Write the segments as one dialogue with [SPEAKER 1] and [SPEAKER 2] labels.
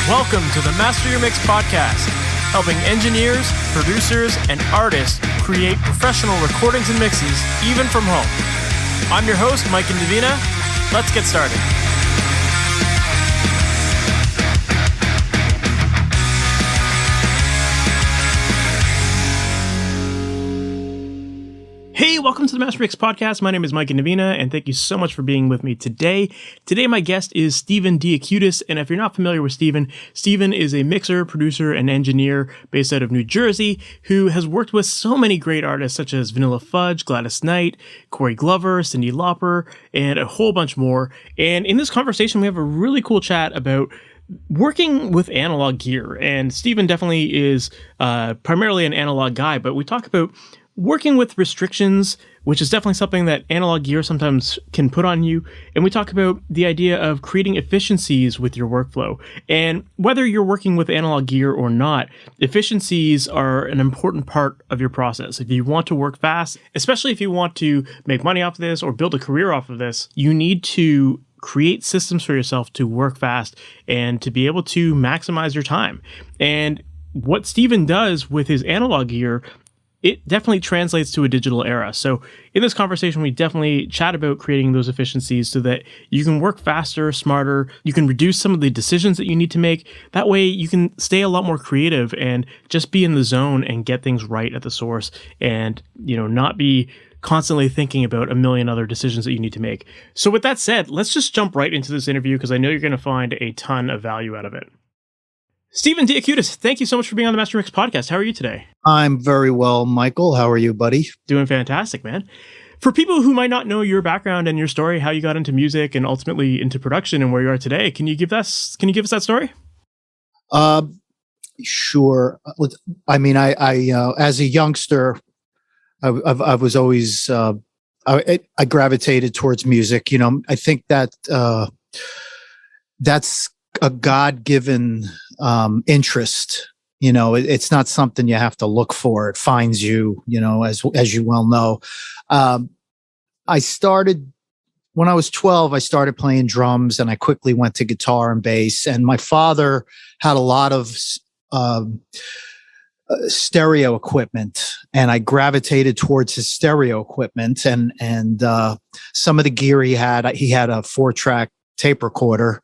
[SPEAKER 1] Welcome to the Master Your Mix podcast, helping engineers, producers, and artists create professional recordings and mixes, even from home. I'm your host, Mike and Davina. Let's get started. Hey, welcome to the Master Mix podcast. My name is Mike and Navina, and thank you so much for being with me today. Today, my guest is Stephen DeAcutis, and if you're not familiar with Stephen, Stephen is a mixer, producer, and engineer based out of New Jersey who has worked with so many great artists such as Vanilla Fudge, Gladys Knight, Corey Glover, Cyndi Lauper, and a whole bunch more. And in this conversation, we have a really cool chat about working with analog gear. And Stephen definitely is primarily an analog guy, but we talk about working with restrictions, which is definitely something that analog gear sometimes can put on you. And we talk about the idea of creating efficiencies with your workflow. And whether you're working with analog gear or not, efficiencies are an important part of your process. If you want to work fast, especially if you want to make money off of this or build a career off of this, you need to create systems for yourself to work fast and to be able to maximize your time. And what Stephen does with his analog gear, it definitely translates to a digital era. So in this conversation, we definitely chat about creating those efficiencies so that you can work faster, smarter, you can reduce some of the decisions that you need to make. That way you can stay a lot more creative and just be in the zone and get things right at the source and, not be constantly thinking about a million other decisions that you need to make. So with that said, let's just jump right into this interview because I know you're going to find a ton of value out of it. Stephen DeAcutis, thank you so much for being on the Master Mix podcast. How are you today?
[SPEAKER 2] I'm very well, Michael. How are you, buddy?
[SPEAKER 1] Doing fantastic, man. For people who might not know your background and your story, how you got into music and ultimately into production and where you are today, can you give us that story?
[SPEAKER 2] Sure. I mean, I as a youngster, I was always I gravitated towards music. I think that that's a God-given interest. It's not something you have to look for. It finds you, as you well know. I started when I was 12, I started playing drums and I quickly went to guitar and bass. And my father had a lot of stereo equipment, and I gravitated towards his stereo equipment and some of the gear he had a 4-track tape recorder.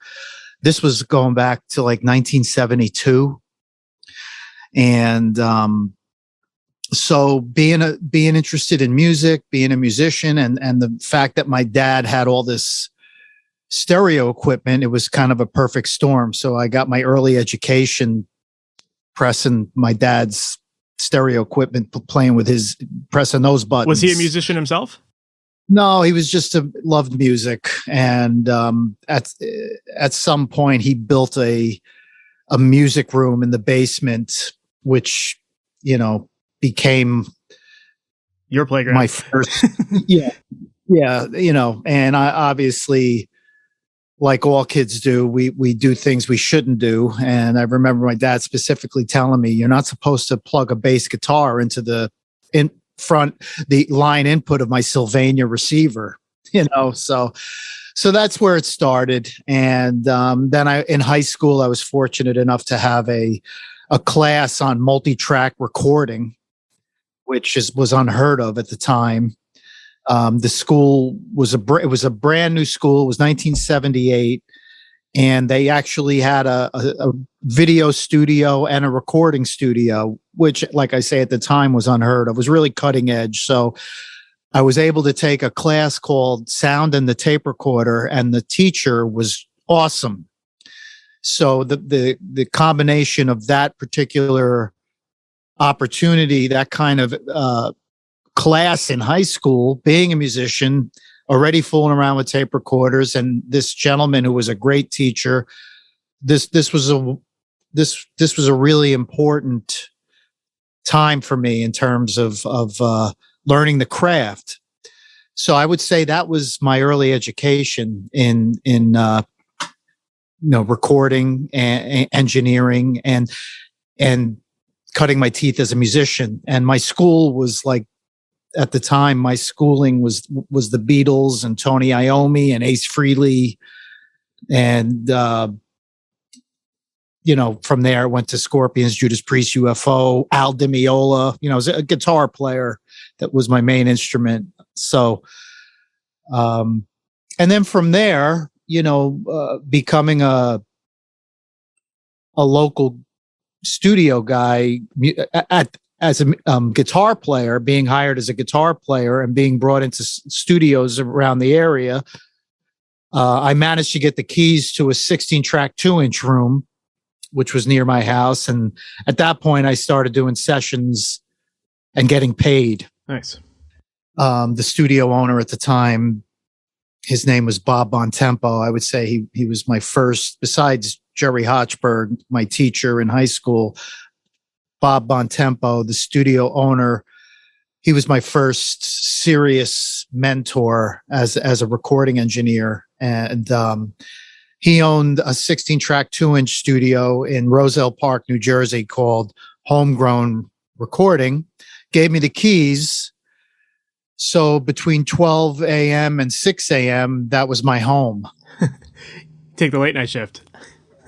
[SPEAKER 2] This was going back to like 1972. And so being interested in music, being a musician, and the fact that my dad had all this stereo equipment, it was kind of a perfect storm. So I got my early education pressing my dad's stereo equipment, pressing those buttons.
[SPEAKER 1] Was he a musician himself?
[SPEAKER 2] No, he was just loved music, and at some point he built a music room in the basement, which became
[SPEAKER 1] your playground.
[SPEAKER 2] My first, yeah, and I obviously, like all kids do, we do things we shouldn't do, and I remember my dad specifically telling me, "You're not supposed to plug a bass guitar into the line input of my Sylvania receiver," so that's where it started. And then in high school, I was fortunate enough to have a class on multi-track recording, which was unheard of at the time. The school was a brand new school. It was 1978. And they actually had a video studio and a recording studio, which, like I say, at the time was unheard of. It was really cutting edge. So I was able to take a class called Sound and the Tape Recorder, and the teacher was awesome. So the combination of that particular opportunity, that kind of class in high school, being a musician, already fooling around with tape recorders, and this gentleman who was a great teacher. This was a really important time for me in terms of learning the craft. So I would say that was my early education in recording and engineering and cutting my teeth as a musician. And my school was like, at the time, my schooling was the Beatles and Tony Iommi and Ace Frehley and from there, I went to Scorpions, Judas Priest, UFO, Al Di Meola. I was a guitar player. That was my main instrument. So, and then from there, becoming a local studio guy as a guitar player, being hired as a guitar player and being brought into studios around the area. I managed to get the keys to a 16-track 2-inch room, which was near my house. And at that point, I started doing sessions and getting paid.
[SPEAKER 1] Nice.
[SPEAKER 2] The studio owner at the time, his name was Bob Bontempo. I would say he was my first, besides Jerry Hochberg, my teacher in high school. Bob Bontempo, the studio owner, he was my first serious mentor as a recording engineer. And he owned a 16-track 2-inch studio in Roselle Park, New Jersey called Homegrown Recording, gave me the keys. So between 12 a.m. and 6 a.m., that was my home.
[SPEAKER 1] Take the late night shift.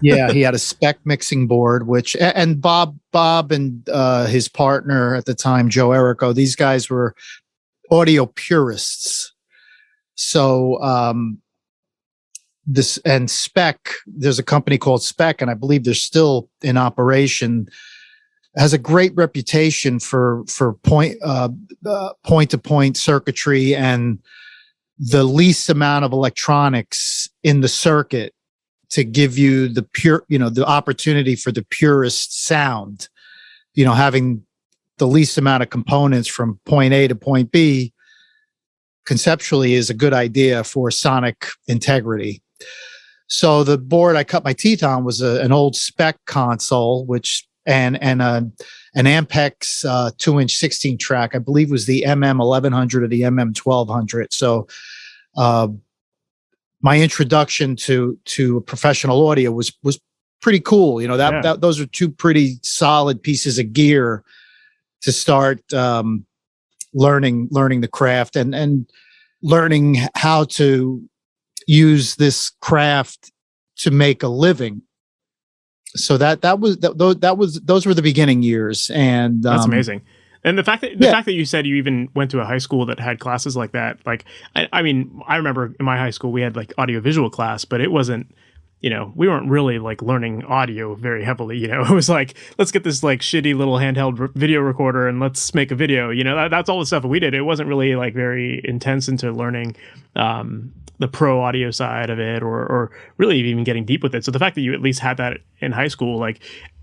[SPEAKER 2] Yeah, he had a spec mixing board, and Bob and his partner at the time, Joe Errico, these guys were audio purists. So there's a company called Spec, and I believe they're still in operation, has a great reputation for point-to-point circuitry and the least amount of electronics in the circuit to give you the the opportunity for the purest sound, having the least amount of components from point A to point B conceptually is a good idea for sonic integrity. So the board I cut my teeth on was an old Spec console, and an Ampex 2-inch 16-track, I believe was the MM1100 or the MM1200. So my introduction to professional audio was pretty cool. Those are two pretty solid pieces of gear to start learning the craft and learning how to use this craft to make a living. So those were the beginning years, and
[SPEAKER 1] that's amazing. And the fact that you said you even went to a high school that had classes like that, like I mean, I remember in my high school we had like audiovisual class, but it wasn't, we weren't really like learning audio very heavily. It was like, let's get this like shitty little handheld video recorder and let's make a video. That's all the stuff that we did. It wasn't really like very intense into learning the pro audio side of it, or really even getting deep with it. So the fact that you at least had that in high school, like,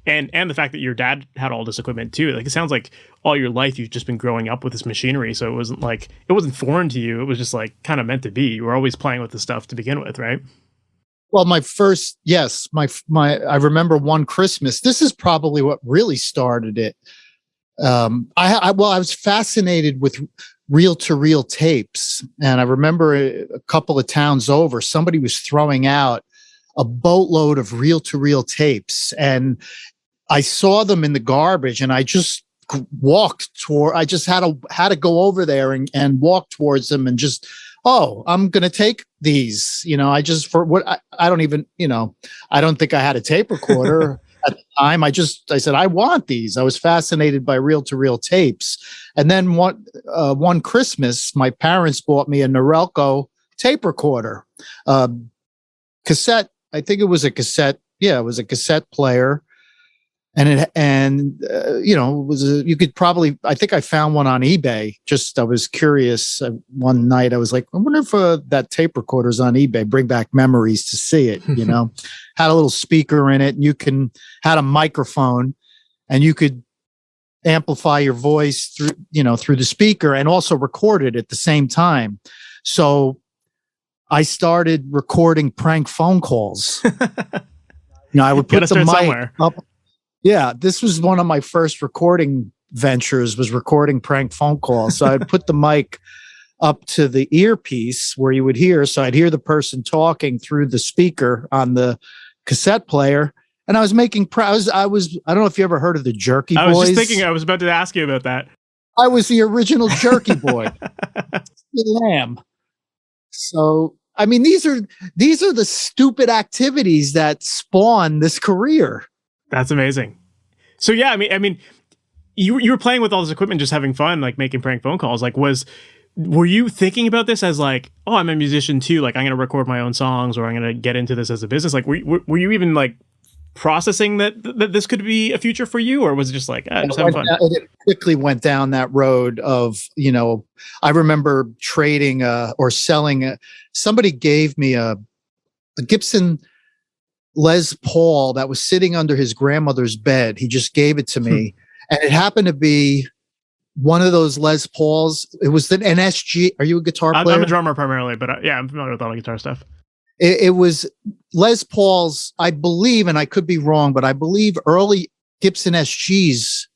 [SPEAKER 1] and the fact that your dad had all this equipment too, like, it sounds like all your life you've just been growing up with this machinery. So it wasn't foreign to you. It was just like kind of meant to be. You were always playing with the stuff to begin with, right?
[SPEAKER 2] Well, I remember one Christmas. This is probably what really started it. I was fascinated with reel-to-reel tapes, and I remember a couple of towns over, somebody was throwing out a boatload of reel-to-reel tapes, and I saw them in the garbage, and I just I just had to go over there and walk towards them and just, I'm going to take these, I don't even, I don't think I had a tape recorder at the time. I said, I want these. I was fascinated by reel-to-reel tapes. And then one Christmas, my parents bought me a Norelco tape recorder, cassette. I think it was a cassette. Yeah, it was a cassette player. And it was you could probably, I think I found one on eBay. I was curious. One night I was like, I wonder if that tape recorder's on eBay. Bring back memories to see it. Had a little speaker in it, and had a microphone, and you could amplify your voice through the speaker and also record it at the same time. So I started recording prank phone calls. I would put the mic somewhere up. Yeah, this was one of my first recording ventures, was recording prank phone calls. So I'd put the mic up to the earpiece where you would hear. So I'd hear the person talking through the speaker on the cassette player. And I was making, I don't know if you ever heard of the Jerky Boys.
[SPEAKER 1] I was just thinking, I was about to ask you about that.
[SPEAKER 2] I was the original Jerky Boy. Lamb. So, I mean, these are the stupid activities that spawn this career.
[SPEAKER 1] That's amazing. So yeah, I mean, you were playing with all this equipment, just having fun, like making prank phone calls. Like, were you thinking about this as like, oh, I'm a musician too, like I'm gonna record my own songs, or I'm gonna get into this as a business? Like, were you even like processing that this could be a future for you, or was it just like, just having fun?
[SPEAKER 2] It quickly went down that road of, I remember trading or selling. Somebody gave me a Gibson Les Paul that was sitting under his grandmother's bed. He just gave it to me, and it happened to be one of those Les Pauls. It was an NSG. Are you a guitar player?
[SPEAKER 1] I'm a drummer primarily, but yeah, I'm familiar with all the guitar stuff.
[SPEAKER 2] It was Les Paul's, I believe, and I could be wrong, but I believe early Gibson SGs.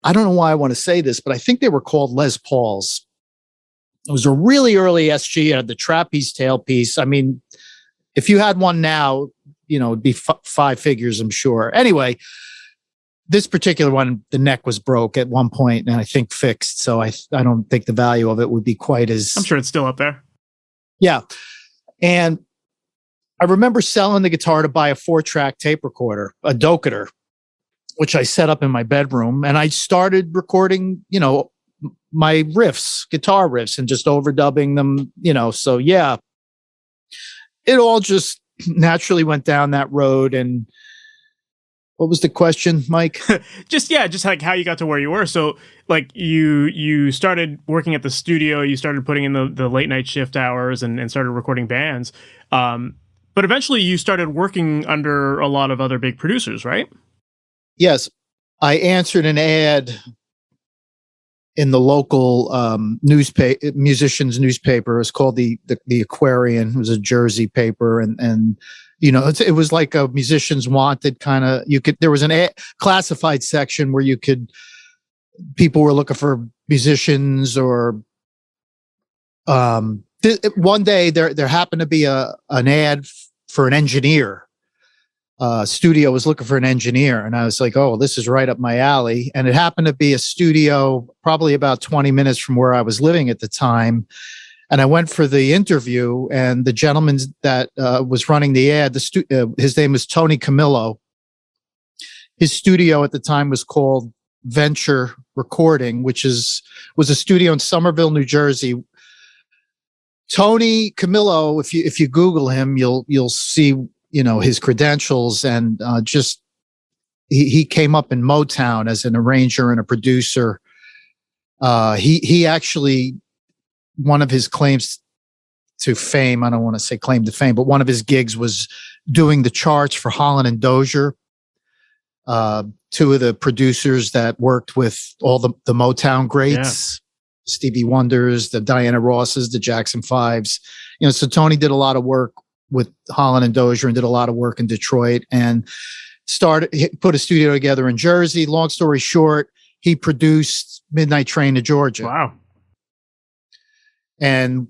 [SPEAKER 2] I don't know why I want to say this, but I think they were called Les Pauls. It was a really early SG. It had the trapeze tailpiece. I mean, if you had one now, it'd be five figures, I'm sure. Anyway, this particular one, the neck was broke at one point and I think fixed. So I don't think the value of it would be quite as...
[SPEAKER 1] I'm sure it's still up there.
[SPEAKER 2] Yeah. And I remember selling the guitar to buy a 4-track tape recorder, a Doketer, which I set up in my bedroom. And I started recording, my guitar riffs, and just overdubbing them, So yeah, it all just naturally went down that road. And what was the question, Mike?
[SPEAKER 1] just like how you got to where you were. So like you started working at the studio, you started putting in the late night shift hours and started recording bands. But eventually you started working under a lot of other big producers, right?
[SPEAKER 2] Yes. I answered an ad in the local musicians newspaper. It's called the Aquarian. It was a Jersey paper, and it was like a musicians wanted kind of. There was an classified section where people were looking for musicians, or one day there happened to be an ad for an engineer. Studio was looking for an engineer, and I was like, oh, this is right up my alley. And it happened to be a studio probably about 20 minutes from where I was living at the time. And I went for the interview, and the gentleman that was running the ad, his name was Tony Camillo. His studio at the time was called Venture Recording, which was a studio in Somerville, New Jersey. Tony Camillo, if you Google him, you'll see his credentials, and he came up in Motown as an arranger and a producer. He actually, one of his claims to fame, I don't want to say claim to fame, but one of his gigs was doing the charts for Holland and Dozier, two of the producers that worked with all the Motown greats. Yeah. Stevie Wonders, the Diana Rosses, the Jackson Fives. So Tony did a lot of work with Holland and Dozier and did a lot of work in Detroit, and put a studio together in Jersey. Long story short, he produced Midnight Train to Georgia.
[SPEAKER 1] Wow.
[SPEAKER 2] And,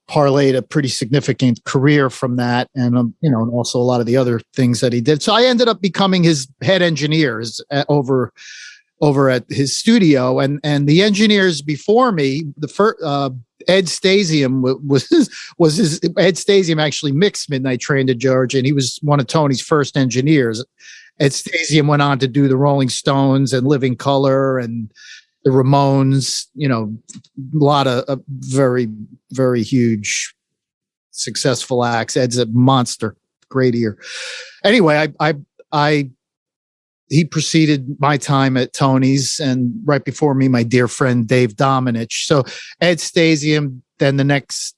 [SPEAKER 2] parlayed a pretty significant career from that. And, and also a lot of the other things that he did. So I ended up becoming his head engineers over at his studio, and the engineers before me, the first, Ed Stasium was his Ed Stasium actually mixed Midnight Train to Georgia, and he was one of Tony's first engineers. Ed Stasium went on to do the Rolling Stones and Living Colour and the Ramones, a lot of very, very huge successful acts. Ed's a monster, great ear. Anyway, he preceded my time at Tony's, and right before me, my dear friend Dave Dominich. So Ed Stasium, then the next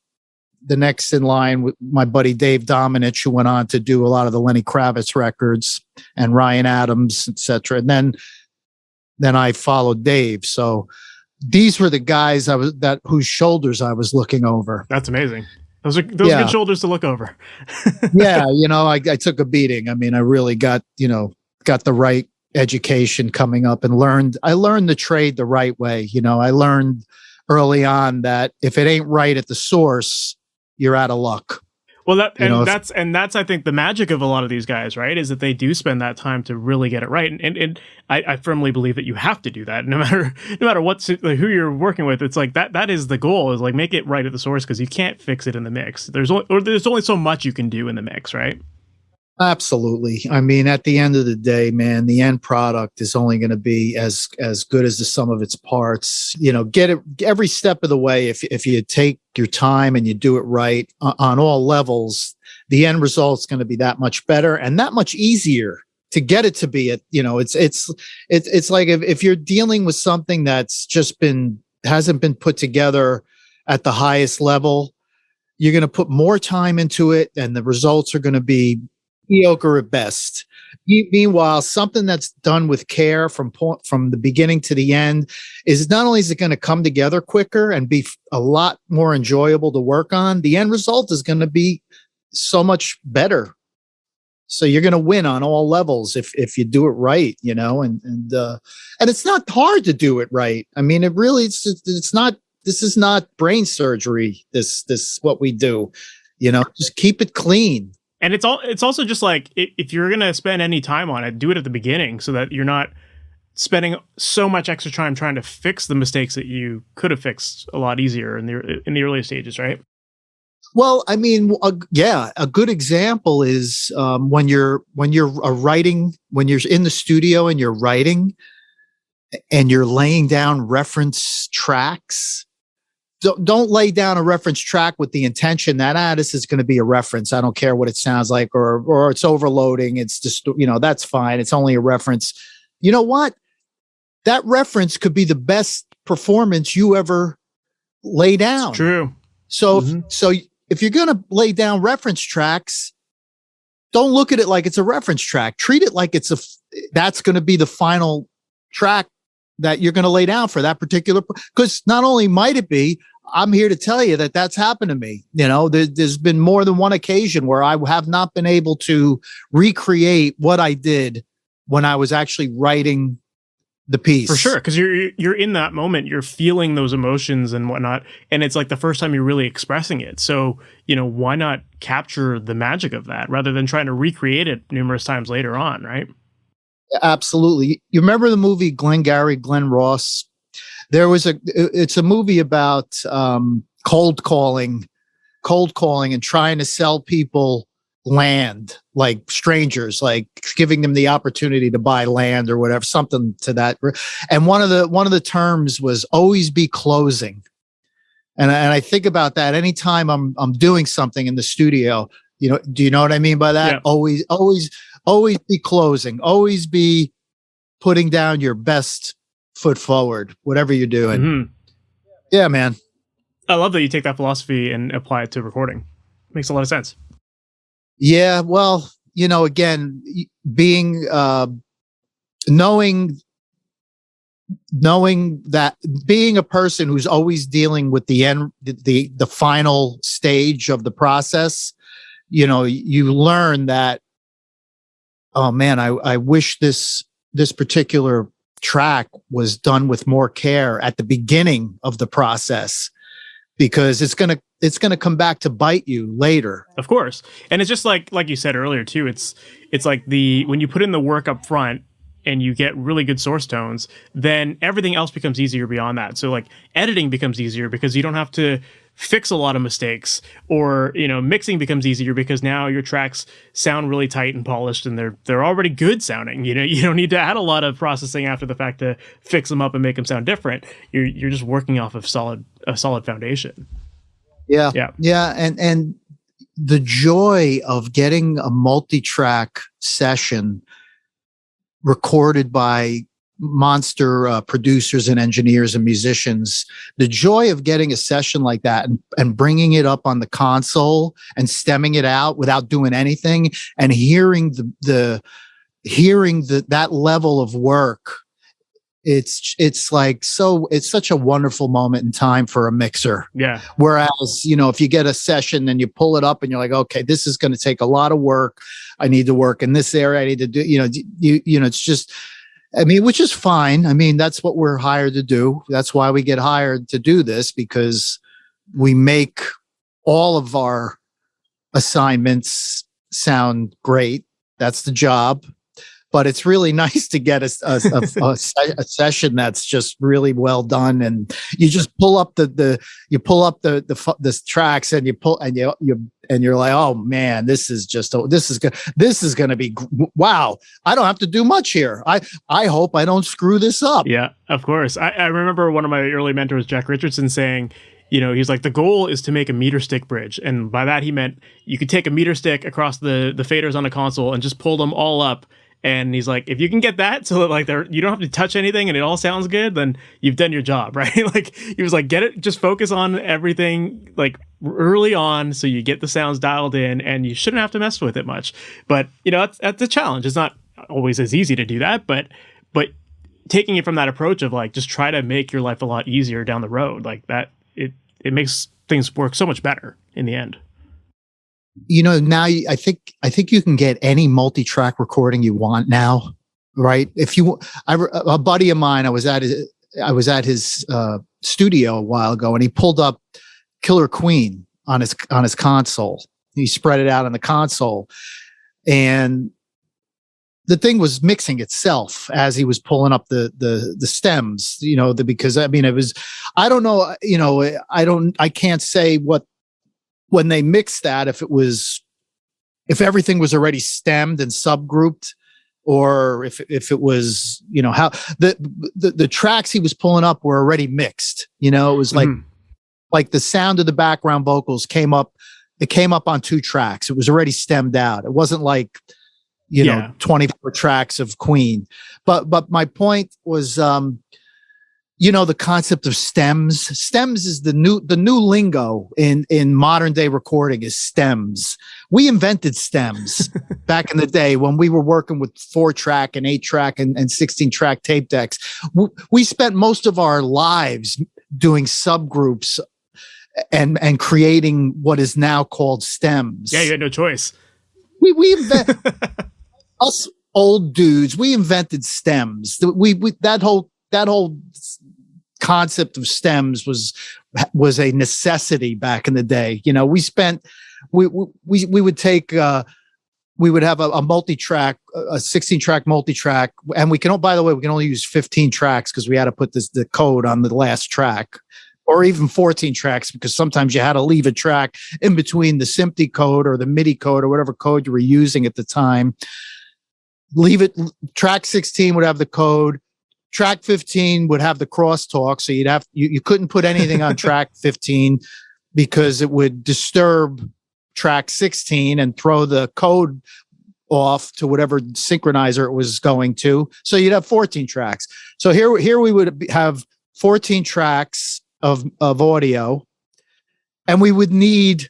[SPEAKER 2] in line with my buddy Dave Dominich, who went on to do a lot of the Lenny Kravitz records and Ryan Adams, etc. And then I followed Dave. So these were the guys whose shoulders I was looking over.
[SPEAKER 1] That's amazing. Those are good shoulders to look over.
[SPEAKER 2] Yeah, I took a beating. I mean, I really got the right education coming up, and I learned the trade the right way. I learned early on that if it ain't right at the source, you're out of luck.
[SPEAKER 1] Well, that's I think the magic of a lot of these guys, right, is that they do spend that time to really get it right. And I firmly believe that you have to do that no matter who you're working with. It's like that is the goal, is like make it right at the source, because you can't fix it in the mix. There's only so much you can do in the mix, right?
[SPEAKER 2] Absolutely. I mean, at the end of the day, man, the end product is only going to be as good as the sum of its parts. Get it every step of the way. If you take your time and you do it right on all levels, the end result's going to be that much better and that much easier to get it to be. It's like if you're dealing with something that's hasn't been put together at the highest level, you're going to put more time into it, and the results are going to be mediocre at best. Meanwhile, something that's done with care from the beginning to the end is not only is it going to come together quicker and be a lot more enjoyable to work on, the end result is going to be so much better. So you're going to win on all levels if you do it right, and it's not hard to do it right. I mean, it's not. This is not brain surgery. This what we do, just keep it clean.
[SPEAKER 1] And it's also just like, if you're going to spend any time on it, do it at the beginning so that you're not spending so much extra time trying to fix the mistakes that you could have fixed a lot easier in the earlier stages, right?
[SPEAKER 2] Well, I mean, a good example is when you're writing, when you're in the studio and you're writing and you're laying down reference tracks. Don't lay down a reference track with the intention that this is going to be a reference. I don't care what it sounds like, or it's overloading. It's just, that's fine. It's only a reference. You know what? That reference could be the best performance you ever lay down.
[SPEAKER 1] It's true.
[SPEAKER 2] So if you're going to lay down reference tracks, don't look at it like it's a reference track. Treat it like that's going to be the final track that you're going to lay down for that particular, because not only might it be, I'm here to tell you that that's happened to me. There's been more than one occasion where I have not been able to recreate what I did when I was actually writing the piece.
[SPEAKER 1] For sure, because you're in that moment, you're feeling those emotions and whatnot, and it's like the first time you're really expressing it. So, why not capture the magic of that rather than trying to recreate it numerous times later on, right?
[SPEAKER 2] Absolutely. You remember the movie Glengarry Glen Ross? It's a movie about cold calling and trying to sell people land, like strangers, like giving them the opportunity to buy land or whatever, something to that. And one of the terms was always be closing. And I think about that anytime I'm doing something in the studio. Do you know what I mean by that? Yeah. Always be closing, always be putting down your best foot forward, whatever you're doing. Mm-hmm. Yeah, man.
[SPEAKER 1] I love that you take that philosophy and apply it to recording. Makes a lot of sense.
[SPEAKER 2] Yeah. Well, again, being, knowing that being a person who's always dealing with the end, the final stage of the process, you learn that, oh man, I wish this particular track was done with more care at the beginning of the process, because it's gonna come back to bite you later.
[SPEAKER 1] Of course. And it's just like you said earlier too, it's like when you put in the work up front and you get really good source tones, then everything else becomes easier beyond that. So like editing becomes easier because you don't have to fix a lot of mistakes, or mixing becomes easier because now your tracks sound really tight and polished and they're already good sounding. You don't need to add a lot of processing after the fact to fix them up and make them sound different. You're just working off of a solid foundation.
[SPEAKER 2] Yeah. And the joy of getting a multi-track session recorded by monster producers and engineers and musicians, the joy of getting a session like that and bringing it up on the console and stemming it out without doing anything, and hearing that level of work, it's such a wonderful moment in time for a mixer.
[SPEAKER 1] Yeah.
[SPEAKER 2] Whereas, if you get a session and you pull it up and you're like, okay, this is going to take a lot of work. I need to work in this area. I need to do, it's just, which is fine. That's what we're hired to do. That's why we get hired to do this, because we make all of our assignments sound great. That's the job. but it's really nice to get a session that's just really well done, and you just pull up the tracks, and you're like, oh man, this is going to be wow. I don't have to do much here. I hope I don't screw this up.
[SPEAKER 1] Yeah, of course. I remember one of my early mentors, Jack Richardson, saying, he's like, the goal is to make a meter stick bridge. And by that, he meant you could take a meter stick across the faders on the console and just pull them all up. And he's like, if you can get that so that like you don't have to touch anything and it all sounds good, then you've done your job, right? Like he was like, just focus on everything like early on so you get the sounds dialed in, and you shouldn't have to mess with it much. But that's a challenge. It's not always as easy to do that, but taking it from that approach of like, just try to make your life a lot easier down the road, like that, it makes things work so much better in the end.
[SPEAKER 2] Now I think you can get any multi-track recording you want now, right? A buddy of mine, I was at his studio a while ago, and he pulled up Killer Queen on his console. He spread it out on the console, and the thing was mixing itself as he was pulling up the stems, because I mean, it was, I don't know, I can't say when they mixed that, if everything was already stemmed and subgrouped, or if it was, how the tracks he was pulling up were already mixed, it was like the sound of the background vocals came up on 2 tracks. It was already stemmed out. It wasn't like, 24 tracks of Queen. But my point was, the concept of stems. Stems is the new lingo in modern day recording is stems. We invented stems back in the day when we were working with 4-track and 8-track and 16-track tape decks. We spent most of our lives doing subgroups and creating what is now called stems.
[SPEAKER 1] Yeah, you had no choice.
[SPEAKER 2] Us old dudes, we invented stems. That whole concept of stems was a necessity back in the day. We would have a multi-track, a 16-track multi-track, and we can only use 15 tracks because we had to put the code on the last track, or even 14 tracks, because sometimes you had to leave a track in between the SMPTE code or the MIDI code or whatever code you were using at the time. Leave it. Track 16 would have the code. Track 15 would have the crosstalk. So you couldn't put anything on track 15 because it would disturb track 16 and throw the code off to whatever synchronizer it was going to. So you'd have 14 tracks. So here we would have 14 tracks of audio, and we would need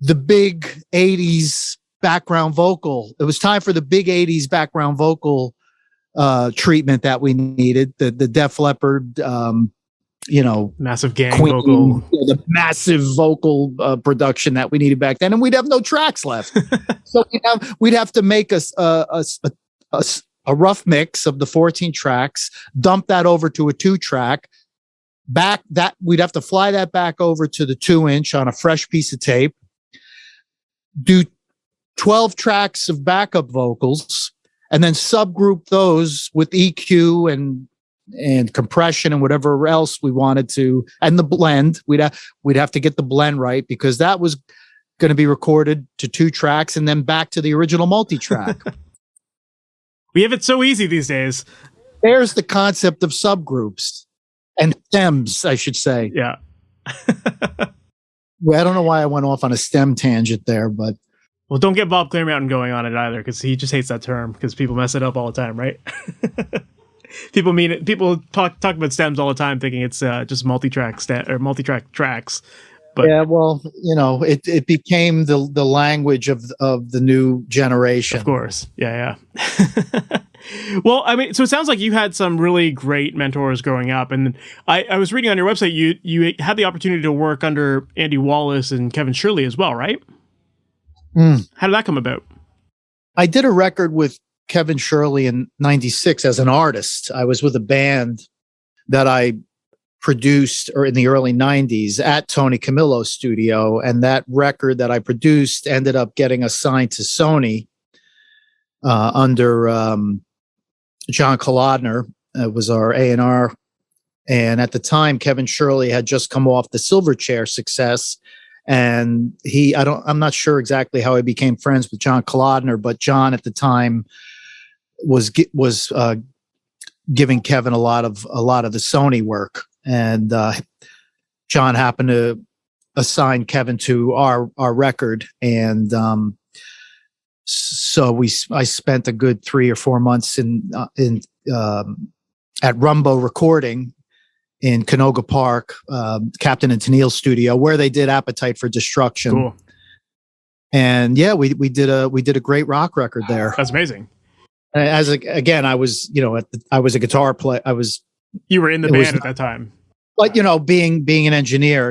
[SPEAKER 2] the big 80s background vocal. It was time for the big 80s background vocal treatment that we needed. The Def Leppard,
[SPEAKER 1] massive gang
[SPEAKER 2] Queen,
[SPEAKER 1] vocal,
[SPEAKER 2] the massive vocal production that we needed back then, and we'd have no tracks left. So we'd have to make a rough mix of the 14 tracks, dump that over to a 2-track. We'd have to fly that back over to the 2-inch on a fresh piece of tape. Do 12 tracks of backup vocals, and then subgroup those with EQ and compression and whatever else we wanted to, and the blend. We'd have to get the blend right, because that was going to be recorded to 2 tracks and then back to the original multi-track.
[SPEAKER 1] We have it so easy these days.
[SPEAKER 2] There's the concept of subgroups and stems, I should say.
[SPEAKER 1] Yeah.
[SPEAKER 2] Well, I don't know why I went off on a stem tangent there, but.
[SPEAKER 1] Well, don't get Bob Clearmountain going on it either, because he just hates that term, because people mess it up all the time, right? People mean it. People talk about stems all the time, thinking it's just multi-track tracks. But
[SPEAKER 2] yeah, well, it became the language of the new generation.
[SPEAKER 1] Of course, yeah. Well, I mean, so it sounds like you had some really great mentors growing up, and I was reading on your website you had the opportunity to work under Andy Wallace and Kevin Shirley as well, right? How did that come about?
[SPEAKER 2] I did a record with Kevin Shirley in '96 as an artist. I was with a band that I produced or in the early 90s at Tony Camillo's studio. And that record that I produced ended up getting assigned to Sony. under John Kolodner, was our A&R. And at the time, Kevin Shirley had just come off the Silverchair success. And I'm not sure exactly how he became friends with John Kolodner, but John at the time was giving Kevin a lot of the Sony work. And John happened to assign Kevin to our record. And so I spent a good 3 or 4 months at Rumbo Recording in Canoga Park, Captain and Tennille's studio, where they did Appetite for Destruction.
[SPEAKER 1] Cool.
[SPEAKER 2] And yeah, we did a great rock record there.
[SPEAKER 1] That's amazing.
[SPEAKER 2] I was, I was a guitar player.
[SPEAKER 1] You were in the band at that time.
[SPEAKER 2] But, being an engineer,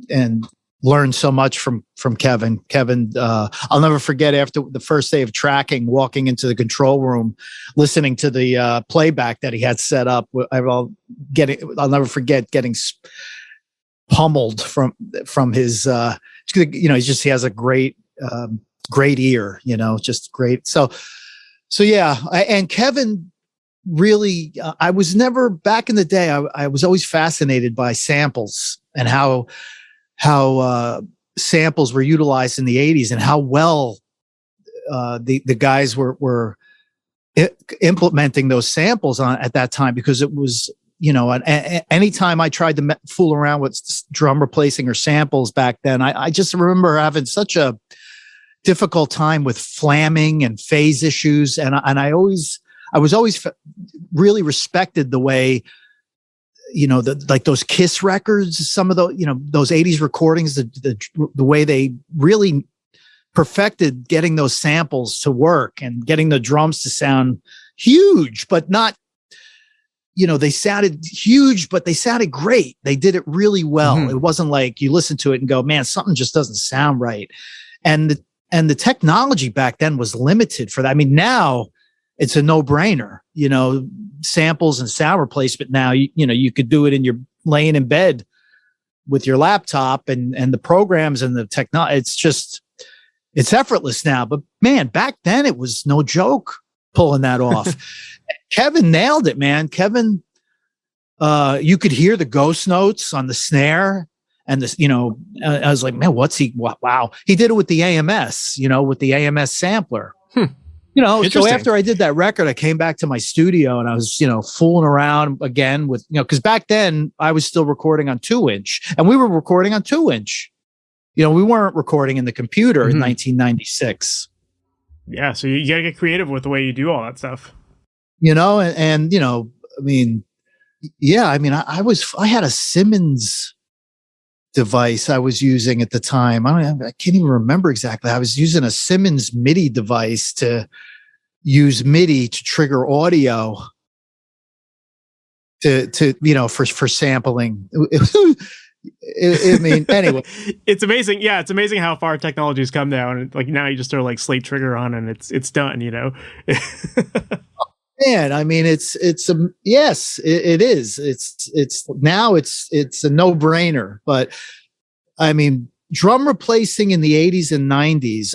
[SPEAKER 2] and learned so much from Kevin. I'll never forget, after the first day of tracking, walking into the control room, listening to the playback that he had set up. I'll never forget getting pummeled from his, he has a great ear, just great. So yeah. And Kevin really, I was never, back in the day, I was always fascinated by samples and how samples were utilized in the 80s, and how well the guys were implementing those samples at that time, because it was, anytime I tried to fool around with drum replacing or samples back then, I just remember having such a difficult time with flamming and phase issues. And I was always really respected the way, like those Kiss records, some of those, those 80s recordings, the way they really perfected getting those samples to work and getting the drums to sound huge, but not, they sounded huge, but they sounded great. They did it really well. Mm-hmm. It wasn't like you listen to it and go, man, something just doesn't sound right. And the technology back then was limited for that. I mean, now it's a no-brainer, samples and sound replacement. Now, you could do it in your laying in bed with your laptop and the programs and the technology. It's effortless now. But man, back then it was no joke pulling that off. Kevin nailed it, man. Kevin, you could hear the ghost notes on the snare. And this, I was like, man, wow. He did it with the AMS, with the AMS sampler. So after I did that record, I came back to my studio and I was, fooling around again with, because back then I was still recording on 2-inch, and we were recording on 2-inch. We weren't recording in the computer in 1996.
[SPEAKER 1] Yeah. So you gotta get creative with the way you do all that stuff. I had a Simmons device I was using at the time. I can't even remember exactly. I was using a Simmons MIDI device to use MIDI to trigger audio for sampling. Anyway, it's amazing. Yeah, it's amazing how far technology has come down. And like now you just throw like slate trigger on and it's done.
[SPEAKER 2] Man, yes, it is. It's now it's a no-brainer, but drum replacing in the 80s and 90s,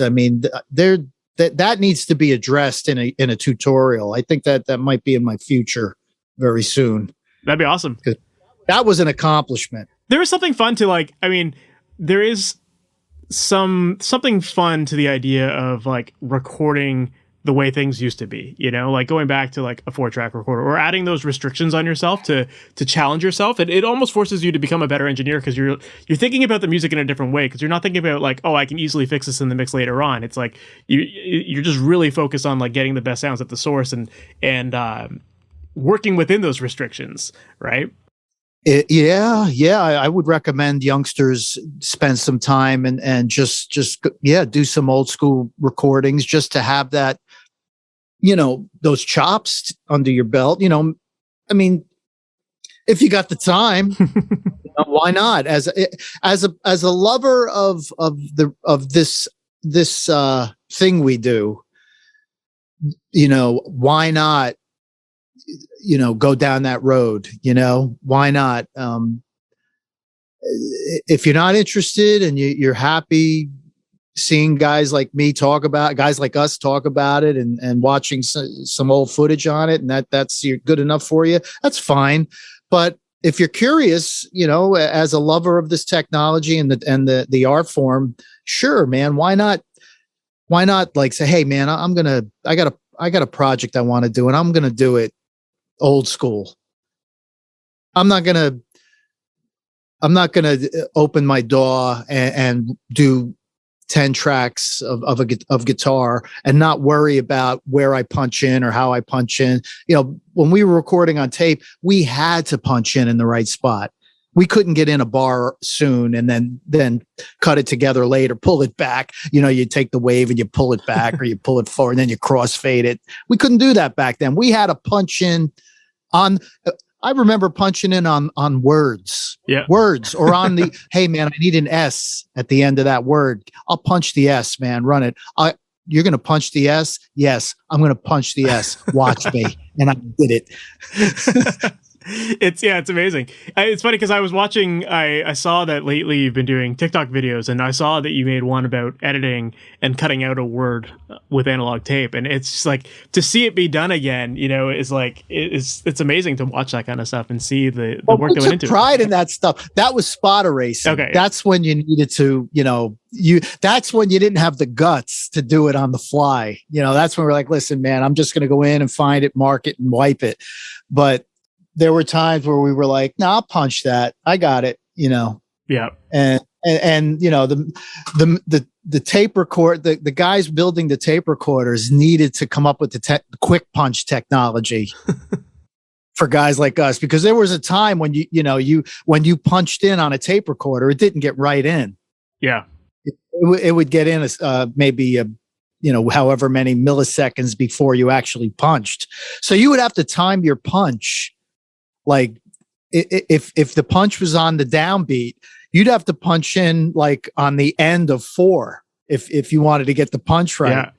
[SPEAKER 2] that needs to be addressed in a tutorial. I think that might be in my future very soon.
[SPEAKER 1] That'd be awesome.
[SPEAKER 2] That was an accomplishment.
[SPEAKER 1] There is something fun to there is something fun to the idea of like recording the way things used to be, like going back to like a 4-track recorder or adding those restrictions on yourself to challenge yourself. It almost forces you to become a better engineer, because you're thinking about the music in a different way, because you're not thinking about like, oh, I can easily fix this in the mix later on. It's like you're just really focused on like getting the best sounds at the source and working within those restrictions, right?
[SPEAKER 2] I would recommend youngsters spend some time and just do some old school recordings just to have that, those chops under your belt. If you got the time, why not? As a lover of this thing we do, why not? Go down that road, why not? If you're not interested and you're happy seeing guys like us talk about it and watching some old footage on it, and that's good enough for you, that's fine. But if you're curious, as a lover of this technology and the art form, sure, man, why not like say, hey man, I got a project I want to do, and I'm going to do it old school. I'm not going to open my DAW and do 10 tracks of guitar and not worry about where I punch in or how I punch in. When we were recording on tape, we had to punch in the right spot. We couldn't get in a bar soon and then cut it together later, pull it back. You take the wave and you pull it back or you pull it forward and then you crossfade it. We couldn't do that back then. We had to punch in on, I remember punching in on words, words, or on the, hey man, I need an S at the end of that word. I'll punch the S, man, run it. You're going to punch the S? Yes, I'm going to punch the S. Watch me. And I did it.
[SPEAKER 1] It's amazing. It's funny because I was watching, I saw that lately you've been doing TikTok videos, and I saw that you made one about editing and cutting out a word with analog tape, and it's just like to see it be done again, is like it's amazing to watch that kind of stuff and see the work that went into it.
[SPEAKER 2] Pride in that stuff. That was spot erasing.
[SPEAKER 1] Okay,
[SPEAKER 2] that's when you needed to, that's when you didn't have the guts to do it on the fly. That's when we're like, listen, man, I'm just going to go in and find it, mark it, and wipe it. But there were times where we were like, no, I'll punch that. I got it,
[SPEAKER 1] Yeah.
[SPEAKER 2] And the tape record, the guys building the tape recorders needed to come up with the quick punch technology for guys like us, because there was a time when when you punched in on a tape recorder, it didn't get right in.
[SPEAKER 1] Yeah.
[SPEAKER 2] It would get in maybe however many milliseconds before you actually punched. So you would have to time your punch. Like if the punch was on the downbeat, you'd have to punch in like on the end of 4 if you wanted to get the punch right.
[SPEAKER 1] Yeah.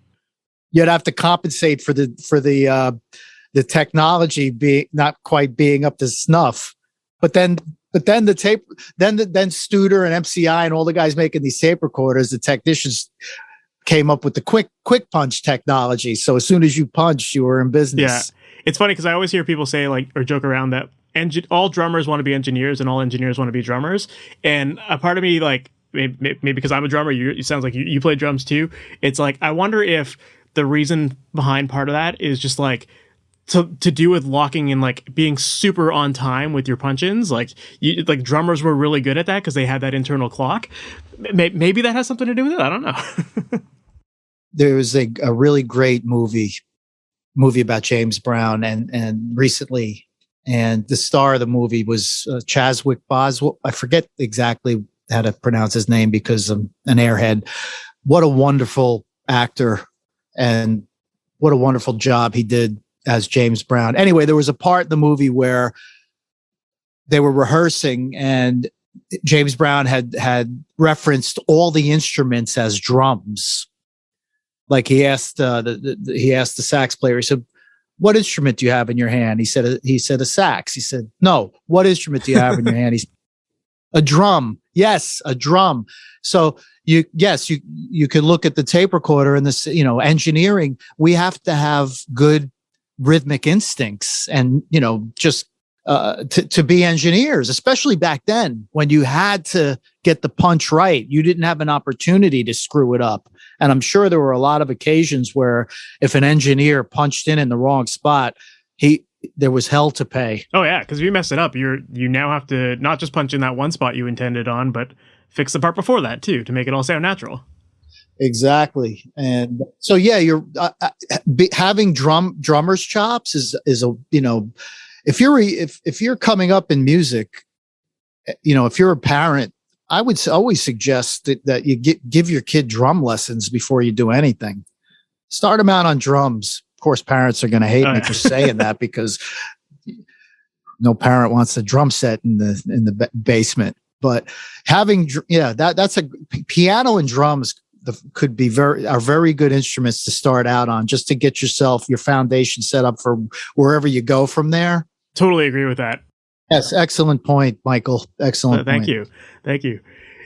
[SPEAKER 2] You'd have to compensate for the technology being not quite being up to snuff. But then the tape, then Studer and MCI and all the guys making these tape recorders, the technicians came up with the quick punch technology. So as soon as you punched, you were in business. Yeah.
[SPEAKER 1] It's funny because I always hear people say or joke around that all drummers want to be engineers and all engineers want to be drummers. And a part of me, like maybe because I'm a drummer, it sounds like you play drums too. It's like, I wonder if the reason behind part of that is just like to do with locking and like being super on time with your punch-ins. Like drummers were really good at that because they had that internal clock. Maybe that has something to do with it. I don't know.
[SPEAKER 2] There was a really great movie about James Brown and recently, and the star of the movie was Chadwick Boswell. I forget exactly how to pronounce his name because I'm an airhead. What a wonderful actor and what a wonderful job he did as James Brown. Anyway, there was a part in the movie where they were rehearsing and James Brown had referenced all the instruments as drums. Like he asked the sax player, he said, "What instrument do you have in your hand?" He said a sax. He said, "No, what instrument do you have in your hand?" He said, "A drum." Yes, a drum. So you could look at the tape recorder and this, engineering, we have to have good rhythmic instincts and, just to be engineers, especially back then when you had to get the punch right. You didn't have an opportunity to screw it up. And I'm sure there were a lot of occasions where if an engineer punched in the wrong spot, there was hell to pay.
[SPEAKER 1] Oh yeah, because if you mess it up, you now have to not just punch in that one spot you intended on, but fix the part before that too to make it all sound natural.
[SPEAKER 2] Exactly. And so yeah, you're having drummer's chops is a if you're coming up in music, if you're a parent, I would always suggest that you give your kid drum lessons before you do anything. Start them out on drums. Of course, parents are going to hate me for saying that because no parent wants a drum set in the basement. But having that's a piano and drums could be very good instruments to start out on, just to get your foundation set up for wherever you go from there.
[SPEAKER 1] Totally agree with that.
[SPEAKER 2] Yes, excellent point, Michael. Excellent.
[SPEAKER 1] Thank you.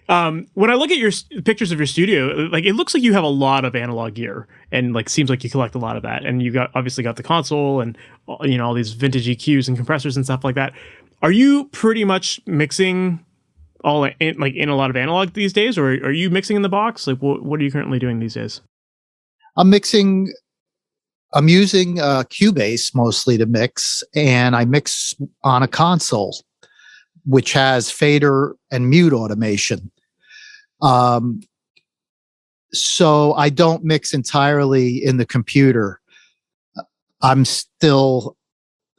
[SPEAKER 1] When I look at your pictures of your studio, like it looks like you have a lot of analog gear, and like seems like you collect a lot of that. And you obviously got the console and all these vintage EQs and compressors and stuff like that. Are you pretty much mixing all in a lot of analog these days, or are you mixing in the box? Like what are you currently doing these days?
[SPEAKER 2] I'm mixing. I'm using Cubase mostly to mix, and I mix on a console, which has fader and mute automation. So I don't mix entirely in the computer. I'm still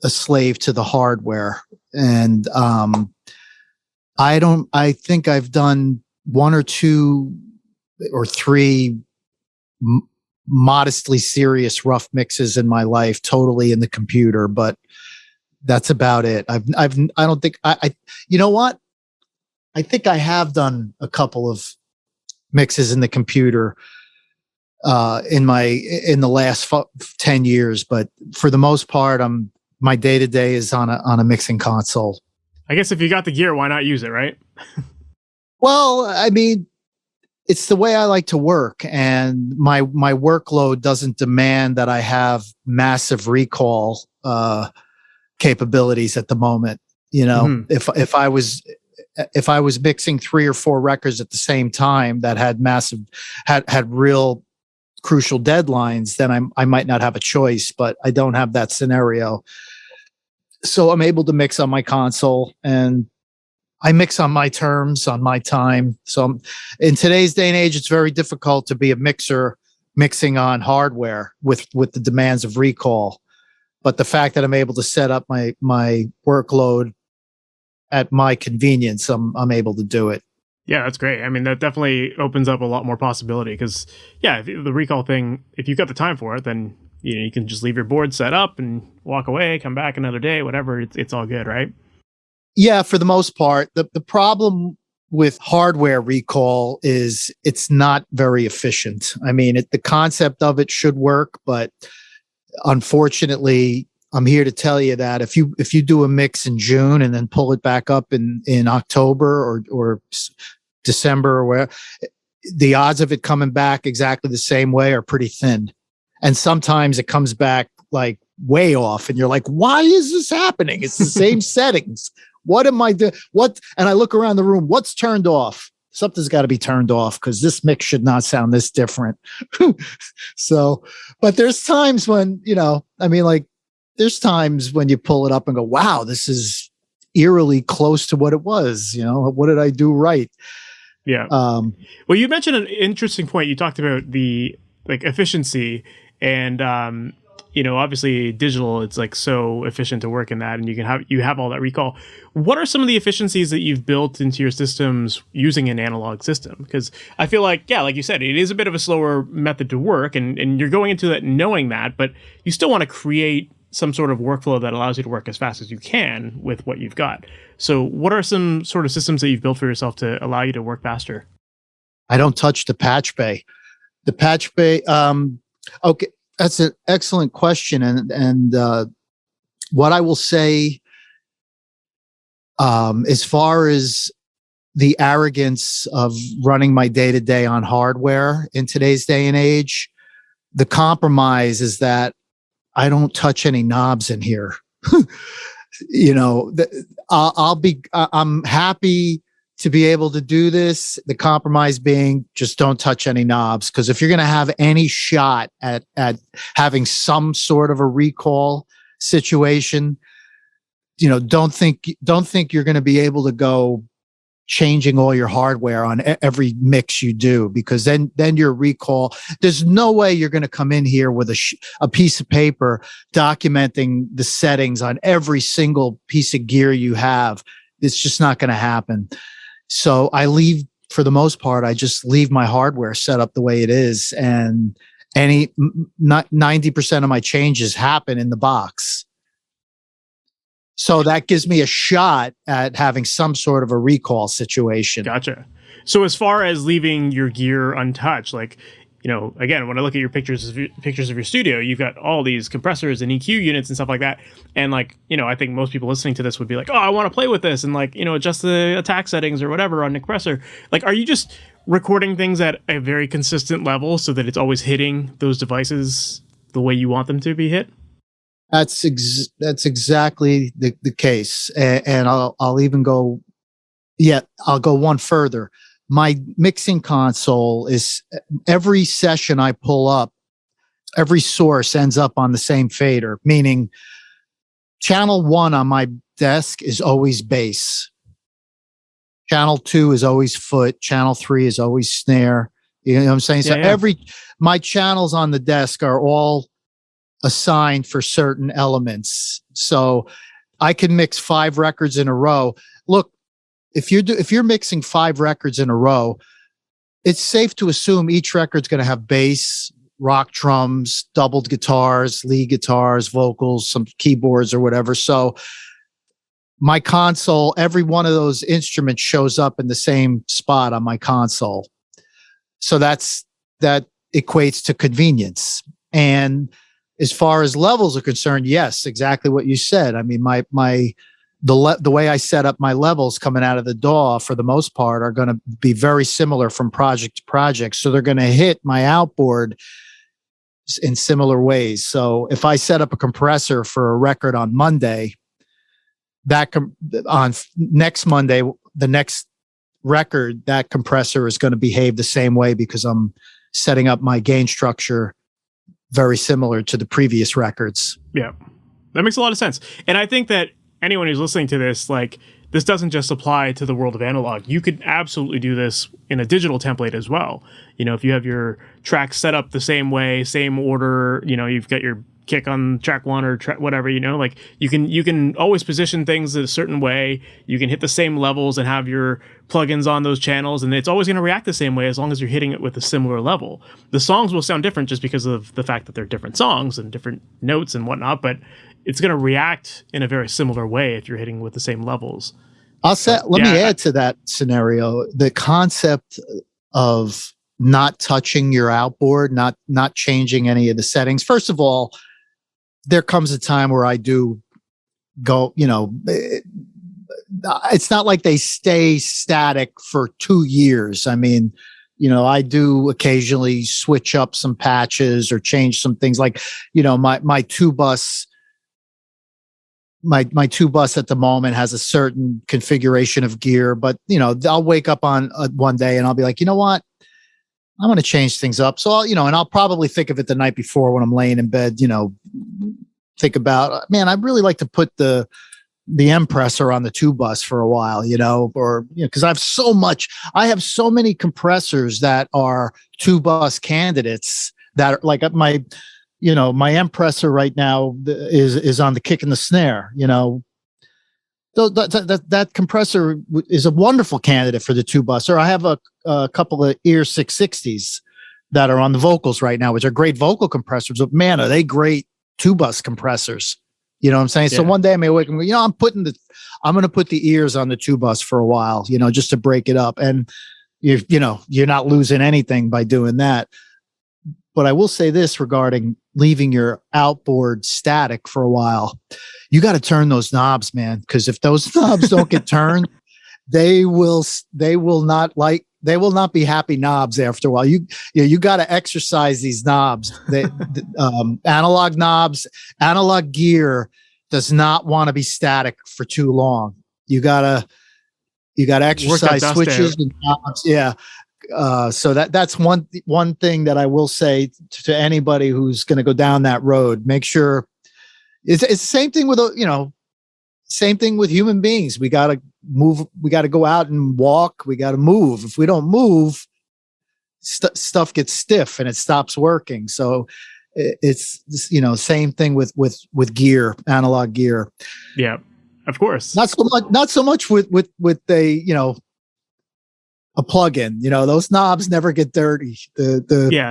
[SPEAKER 2] a slave to the hardware. And I think I've done one or two or three modestly serious rough mixes in my life, totally in the computer, but that's about it. I don't think you know what? I think I have done a couple of mixes in the computer in the last 10 years, but for the most part, my day to day is on a mixing console.
[SPEAKER 1] I guess if you got the gear, why not use it, right?
[SPEAKER 2] Well, I mean, it's the way I like to work, and my workload doesn't demand that I have massive recall capabilities at the moment. If I was mixing 3 or 4 records at the same time that had real crucial deadlines, then I might not have a choice, but I don't have that scenario. So I'm able to mix on my console, and I mix on my terms, on my time. So in today's day and age, it's very difficult to be a mixer mixing on hardware with the demands of recall. But the fact that I'm able to set up my workload at my convenience, I'm able to do it.
[SPEAKER 1] Yeah, that's great. I mean, that definitely opens up a lot more possibility because, yeah, the recall thing, if you've got the time for it, then you can just leave your board set up and walk away, come back another day, whatever. It's all good, right?
[SPEAKER 2] Yeah, for the most part. The problem with hardware recall is it's not very efficient. I mean, the concept of it should work, but unfortunately, I'm here to tell you that if you do a mix in June and then pull it back up in October or December or where, the odds of it coming back exactly the same way are pretty thin. And sometimes it comes back like way off, and you're like, why is this happening? It's the same settings. What am I doing? And I look around the room, what's turned off? Something's got to be turned off because this mix should not sound this different. So, but there's times when, there's times when you pull it up and go, wow, this is eerily close to what it was. What did I do right?
[SPEAKER 1] Yeah. Well, you mentioned an interesting point. You talked about the efficiency and, obviously digital, it's like so efficient to work in that, and you have all that recall. What are some of the efficiencies that you've built into your systems using an analog system? Because I feel like, yeah, like you said, it is a bit of a slower method to work, and you're going into that knowing that, but you still want to create some sort of workflow that allows you to work as fast as you can with what you've got. So what are some sort of systems that you've built for yourself to allow you to work faster?
[SPEAKER 2] I don't touch the patch bay. The patch bay, okay. That's an excellent question. And what I will say, as far as the arrogance of running my day to day on hardware in today's day and age, the compromise is that I don't touch any knobs in here. I'm happy to be able to do this. The compromise being just don't touch any knobs. Because if you're going to have any shot at having some sort of a recall situation, don't think you're going to be able to go changing all your hardware on every mix you do, because then your recall, there's no way you're going to come in here with a piece of paper documenting the settings on every single piece of gear you have. It's just not going to happen. So for the most part, I just leave my hardware set up the way it is, and 90% of my changes happen in the box. So that gives me a shot at having some sort of a recall situation.
[SPEAKER 1] Gotcha. So as far as leaving your gear untouched, like again, when I look at your pictures of your studio, you've got all these compressors and EQ units and stuff like that. And like, I think most people listening to this would be like, oh, I want to play with this and like, adjust the attack settings or whatever on the compressor. Like, are you just recording things at a very consistent level so that it's always hitting those devices the way you want them to be hit?
[SPEAKER 2] That's exactly the case. And I'll even go, I'll go one further. My mixing console is, every session I pull up, every source ends up on the same fader, meaning channel 1 on my desk is always bass. Channel 2 is always foot. Channel 3 is always snare. You know what I'm saying? So my channels on the desk are all assigned for certain elements. So I can mix 5 records in a row. Look, if you're mixing 5 records in a row, it's safe to assume each record's going to have bass, rock drums, doubled guitars, lead guitars, vocals, some keyboards or whatever. So my console, every one of those instruments shows up in the same spot on my console. So that equates to convenience. And as far as levels are concerned, yes, exactly what you said. I mean, the way I set up my levels coming out of the DAW, for the most part, are going to be very similar from project to project. So they're going to hit my outboard in similar ways. So if I set up a compressor for a record on Monday, on next Monday, the next record, that compressor is going to behave the same way because I'm setting up my gain structure very similar to the previous records.
[SPEAKER 1] Yeah, that makes a lot of sense. And I think that anyone who's listening to this, like, this doesn't just apply to the world of analog. You could absolutely do this in a digital template as well. If you have your tracks set up the same way, same order, you've got your kick on track 1 or whatever, like you can always position things a certain way. You can hit the same levels and have your plugins on those channels, and it's always going to react the same way as long as you're hitting it with a similar level. The songs will sound different just because of the fact that they're different songs and different notes and whatnot, but it's going to react in a very similar way if you're hitting with the same levels.
[SPEAKER 2] Let me add to that scenario, the concept of not touching your outboard, not changing any of the settings. First of all, there comes a time where I do go, it's not like they stay static for 2 years. I mean, I do occasionally switch up some patches or change some things, like, my 2-bus. My 2-bus at the moment has a certain configuration of gear, but I'll wake up on one day and I'll be like, you know what? I'm going to change things up. So I'll probably think of it the night before when I'm laying in bed, think about, man, I'd really like to put the M-pressor on the 2-bus for a while, because I have so many compressors that are 2-bus candidates that are like my M-pressor right now is on the kick and the snare, that compressor is a wonderful candidate for the 2-bus. Or I have a couple of Ear 660s that are on the vocals right now, which are great vocal compressors, but man, are they great 2-bus compressors. You know what I'm saying? Yeah. So one day I may wake up and go, I'm going to put the ears on the 2-bus for a while, just to break it up. And you're not losing anything by doing that. But I will say this regarding leaving your outboard static for a while. You got to turn those knobs, man, because if those knobs don't get turned, they will not be happy knobs after a while. You got to exercise these knobs. Analog knobs, analog gear does not want to be static for too long. You gotta exercise switches and knobs. Yeah. So that's one thing that I will say to anybody who's going to go down that road. Make sure it's the same thing with same thing with human beings. We got to move. We got to go out and walk. We got to move. If we don't move, stuff gets stiff and it stops working. So it's same thing with gear, analog gear.
[SPEAKER 1] Yeah, of course.
[SPEAKER 2] Not so much with a plug-in. Those knobs never get dirty. The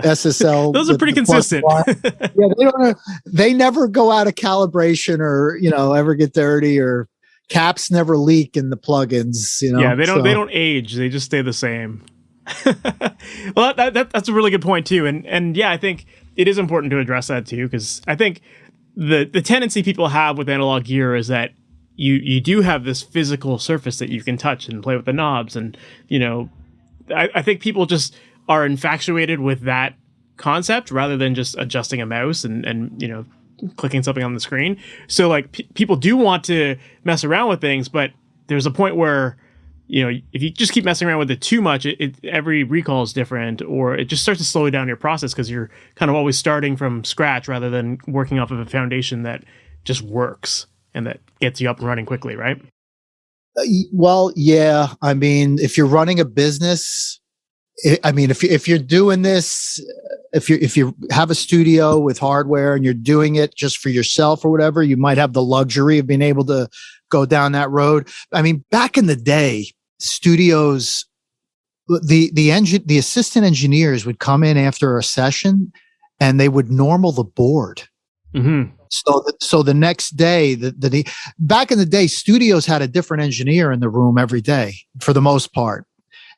[SPEAKER 2] SSL,
[SPEAKER 1] those are pretty consistent.
[SPEAKER 2] Yeah, they never go out of calibration or ever get dirty, or caps never leak in the plugins.
[SPEAKER 1] Yeah, they don't age. They just stay the same. Well, that's a really good point too. And yeah, I think it is important to address that too, because I think the tendency people have with analog gear is that you do have this physical surface that you can touch and play with the knobs. And, I think people just are infatuated with that concept rather than just adjusting a mouse and clicking something on the screen. So like people do want to mess around with things, but there's a point where, if you just keep messing around with it too much, every recall is different, or it just starts to slow down your process because you're kind of always starting from scratch rather than working off of a foundation that just works and that gets you up and running quickly, right?
[SPEAKER 2] Well, yeah. I mean, if you're running a business, if you're doing this, if you have a studio with hardware and you're doing it just for yourself or whatever, you might have the luxury of being able to go down that road. I mean, back in the day, studios, the assistant engineers would come in after a session and they would normal the board.
[SPEAKER 1] Mm-hmm.
[SPEAKER 2] So the next day, back in the day, studios had a different engineer in the room every day for the most part.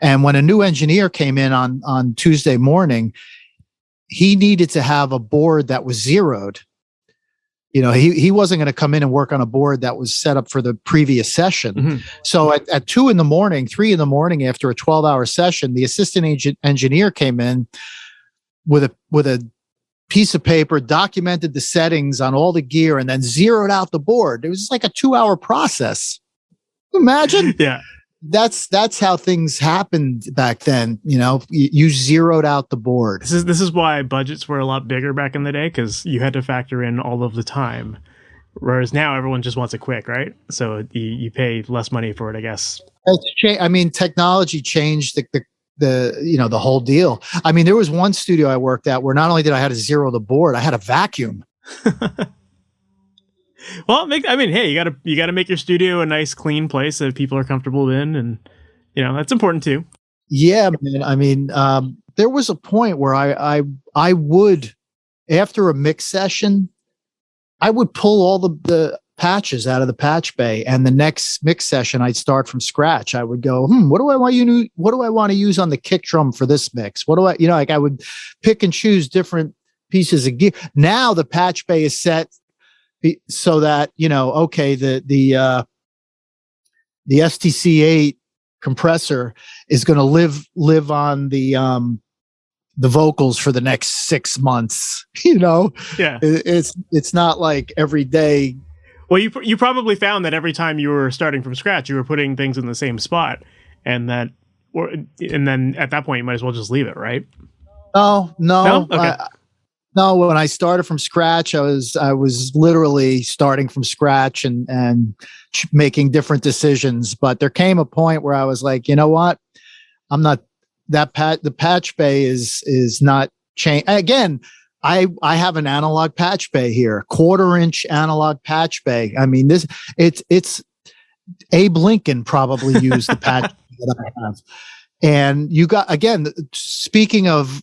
[SPEAKER 2] And when a new engineer came in on Tuesday morning, he needed to have a board that was zeroed. He wasn't going to come in and work on a board that was set up for the previous session. Mm-hmm. So at 2 a.m, 3 a.m, after a 12-hour session, the assistant engineer came in with a piece of paper, documented the settings on all the gear, and then zeroed out the board. It was like a 2-hour process. Imagine.
[SPEAKER 1] Yeah.
[SPEAKER 2] That's how things happened back then. You zeroed out the board.
[SPEAKER 1] This is why budgets were a lot bigger back in the day, because you had to factor in all of the time. Whereas now everyone just wants it quick, right? So you pay less money for it, I guess.
[SPEAKER 2] Technology changed the whole deal. I mean, there was one studio I worked at where not only did I have to zero the board, I had a vacuum.
[SPEAKER 1] Well, hey, you gotta make your studio a nice, clean place that people are comfortable in, and that's important too.
[SPEAKER 2] Yeah, man. I mean, there was a point where I would, after a mix session, I would pull all the patches out of the patch bay, and the next mix session I'd start from scratch. I would go, what do I want to use on the kick drum for this mix? What do I, I would pick and choose different pieces of gear. Now the patch bay is set so that, the STC8 compressor is going to live on the vocals for the next 6 months.
[SPEAKER 1] Yeah.
[SPEAKER 2] It's not like every day.
[SPEAKER 1] Well, you probably found that every time you were starting from scratch, you were putting things in the same spot, and then at that point you might as well just leave it, right?
[SPEAKER 2] No.
[SPEAKER 1] Okay.
[SPEAKER 2] No, when I started from scratch, I was literally starting from scratch and making different decisions. But there came a point where I was like, you know what? I'm not the patch bay is not change. Again, I have an analog patch bay here, 1/4-inch analog patch bay. I mean, it's Abe Lincoln probably used the patch that I have. And you got, again, speaking of,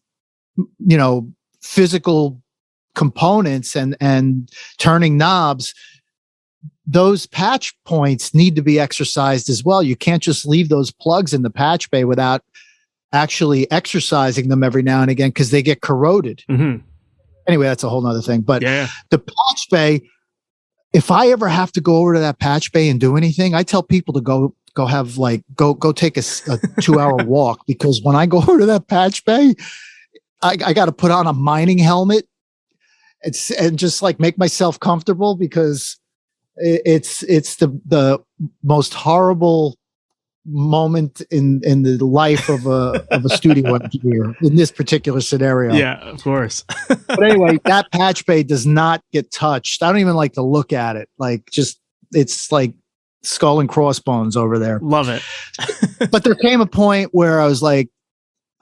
[SPEAKER 2] physical components and turning knobs, those patch points need to be exercised as well. You can't just leave those plugs in the patch bay without actually exercising them every now and again, because they get corroded.
[SPEAKER 1] Mm-hmm.
[SPEAKER 2] Anyway, that's a whole nother thing. But
[SPEAKER 1] yeah.
[SPEAKER 2] The patch bay, if I ever have to go over to that patch bay and do anything, I tell people to go take a 2-hour walk, because when I go over to that patch bay, I got to put on a mining helmet and just like make myself comfortable, because it's the most horrible moment in the life of a studio engineer in this particular scenario.
[SPEAKER 1] Yeah, of course.
[SPEAKER 2] But anyway, that patch bay does not get touched. I don't even like to look at it. It's like skull and crossbones over there.
[SPEAKER 1] Love it.
[SPEAKER 2] But there came a point where I was like,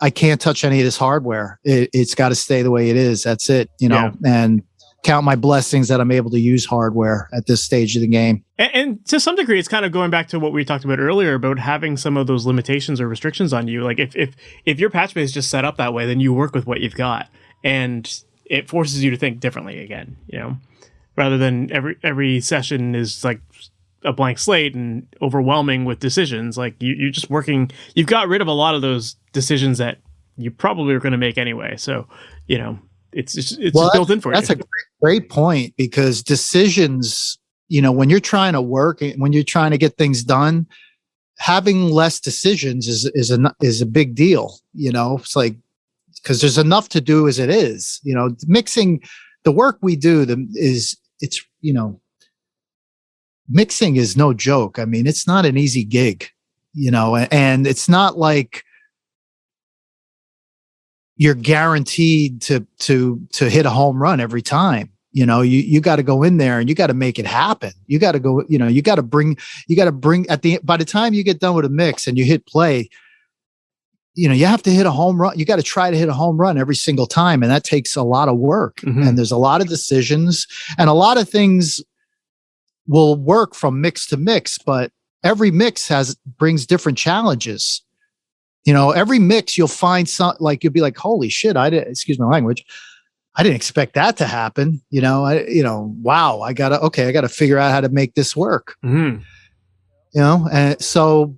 [SPEAKER 2] I can't touch any of this hardware. It's got to stay the way it is. That's it, and count my blessings that I'm able to use hardware at this stage of the game.
[SPEAKER 1] And to some degree, it's kind of going back to what we talked about earlier about having some of those limitations or restrictions on you. Like if your patch bay is just set up that way, then you work with what you've got, and it forces you to think differently again, rather than every session is like a blank slate and overwhelming with decisions. Like you're just working, you've got rid of a lot of those decisions that you probably are going to make anyway. So, it's built in for you.
[SPEAKER 2] That's a great point, because decisions, when you're trying to work, when you're trying to get things done, having less decisions is a big deal. It's like, because there's enough to do as it is. Mixing, the work we do, mixing is no joke. I mean, it's not an easy gig, and it's not like you're guaranteed to hit a home run every time. You got to go in there and you got to make it happen. You got to go, you got to bring by the time you get done with a mix and you hit play, you have to hit a home run. You got to try to hit a home run every single time. And that takes a lot of work. Mm-hmm. And there's a lot of decisions, and a lot of things will work from mix to mix, but every mix brings different challenges. Every mix you'll find you'll be like, holy shit, excuse my language, I didn't expect that to happen. Wow, I gotta figure out how to make this work. Mm-hmm. And so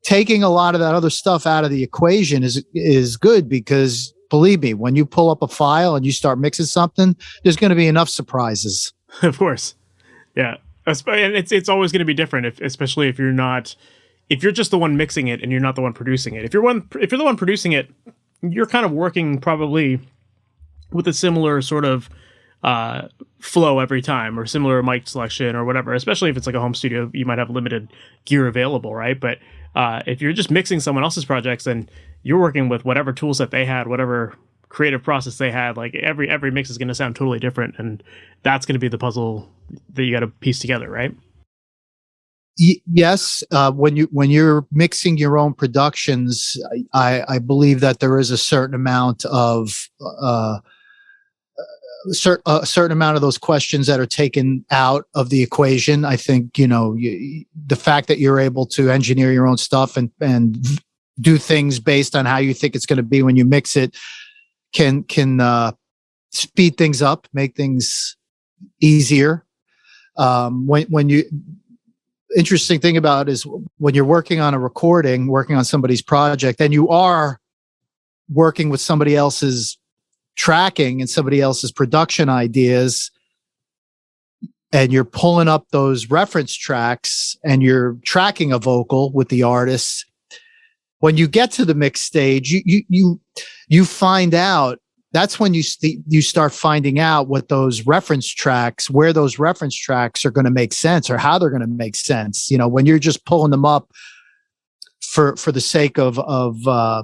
[SPEAKER 2] taking a lot of that other stuff out of the equation is good, because believe me, when you pull up a file and you start mixing something, there's going to be enough surprises.
[SPEAKER 1] Of course. Yeah. And it's always going to be different, especially if you're just the one mixing it and you're not the one producing it. If you're the one producing it, you're kind of working probably with a similar sort of flow every time, or similar mic selection or whatever. Especially if it's like a home studio, you might have limited gear available, right? But if you're just mixing someone else's projects, then you're working with whatever tools that they had, whatever creative process they had. Like every mix is going to sound totally different, and that's going to be the puzzle that you got to piece together, right? Yes.
[SPEAKER 2] When you're mixing your own productions, I believe that there is a certain amount of a certain amount of those questions that are taken out of the equation. I think the fact that you're able to engineer your own stuff and do things based on how you think it's going to be when you mix it can speed things up, make things easier. Interesting thing about it is when you're working on a recording, working on somebody's project, then you are working with somebody else's tracking and somebody else's production ideas, and you're pulling up those reference tracks and you're tracking a vocal with the artist. When you get to the mix stage, you find out, that's when you start finding out what those reference tracks, where those reference tracks are going to make sense, or how they're going to make sense. When you're just pulling them up for the sake of a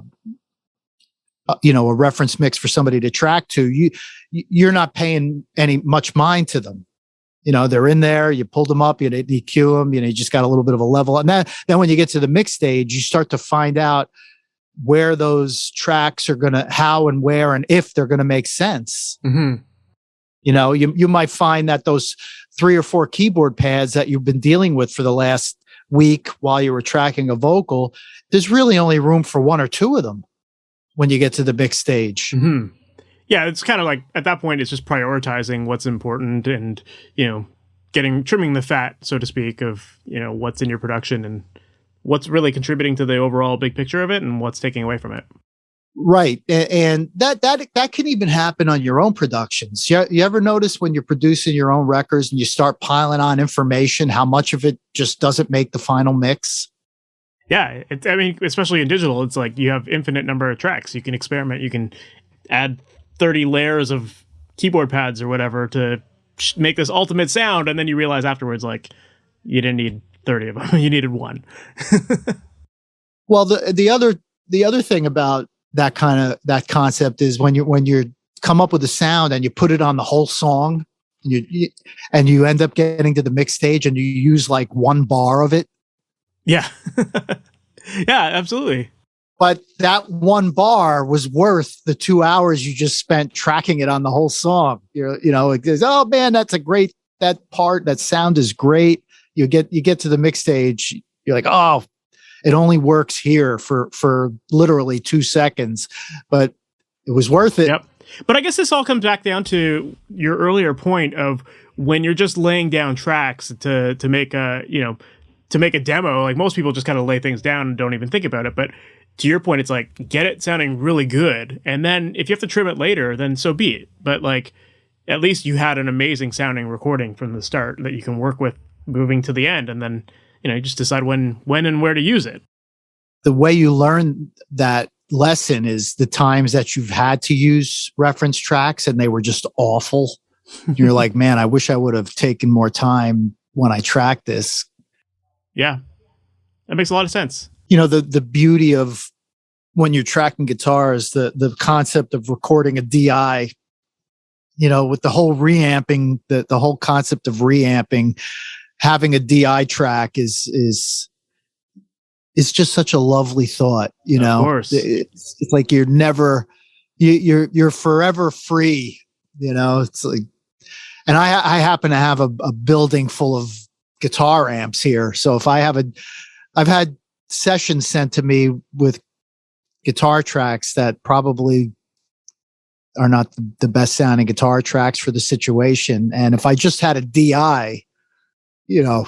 [SPEAKER 2] reference mix for somebody to track to, you're not paying much mind to them. They're in there, you pulled them up, you EQ them, you just got a little bit of a level. And then when you get to the mix stage, you start to find out where those tracks are how and where and if they're going to make sense. Mm-hmm. You might find that those 3 or 4 keyboard pads that you've been dealing with for the last week while you were tracking a vocal, there's really only room for 1 or 2 of them when you get to the mix stage. Mm-hmm.
[SPEAKER 1] Yeah, it's kind of like at that point, it's just prioritizing what's important and, trimming the fat, so to speak, of, what's in your production and what's really contributing to the overall big picture of it and what's taking away from it.
[SPEAKER 2] Right. And that can even happen on your own productions. You ever notice when you're producing your own records and you start piling on information, how much of it just doesn't make the final mix?
[SPEAKER 1] Yeah. Especially in digital, it's like you have infinite number of tracks. You can experiment. You can add 30 layers of keyboard pads or whatever to make this ultimate sound. And then you realize afterwards, like, you didn't need 30 of them. You needed 1.
[SPEAKER 2] Well, the other thing about that concept is when you come up with a sound and you put it on the whole song, and you end up getting to the mix stage and you use like 1 bar of it. Yeah. Yeah, absolutely. But that 1 bar was worth the 2 hours you just spent tracking it on the whole song. It goes, oh man, that sound is great. You get to the mix stage, you're like, oh, it only works here for literally 2 seconds, but it was worth it.
[SPEAKER 1] Yep. But I guess this all comes back down to your earlier point of when you're just laying down tracks to make a, to make a demo, like most people just kind of lay things down and don't even think about it. But to your point, it's like, get it sounding really good. And then if you have to trim it later, then so be it. But like, at least you had an amazing sounding recording from the start that you can work with moving to the end. And then, you just decide when and where to use it.
[SPEAKER 2] The way you learn that lesson is the times that you've had to use reference tracks and they were just awful. You're like, man, I wish I would have taken more time when I tracked this. Yeah.
[SPEAKER 1] That makes a lot of sense.
[SPEAKER 2] The beauty of when you're tracking guitars, the concept of recording a DI, with the whole reamping, the whole concept of reamping, having a DI track is just such a lovely thought.
[SPEAKER 1] Of course.
[SPEAKER 2] It's like you're forever free. It's like, and I happen to have a building full of guitar amps here. So if I've had sessions sent to me with guitar tracks that probably are not the best sounding guitar tracks for the situation. And if I just had a DI,
[SPEAKER 1] Yeah,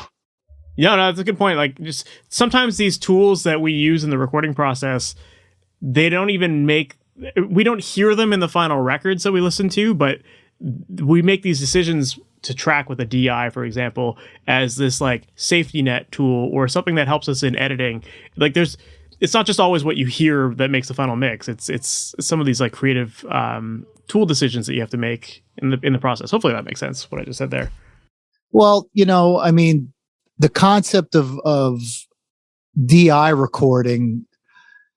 [SPEAKER 1] no, that's a good point. Like, just sometimes these tools that we use in the recording process, we don't hear them in the final records that we listen to, but we make these decisions to track with a DI, for example, as this like safety net tool or something that helps us in editing. Like it's not just always what you hear that makes the final mix. It's some of these like creative tool decisions that you have to make in the process. Hopefully that makes sense, what I just said there.
[SPEAKER 2] Well, the concept of DI recording,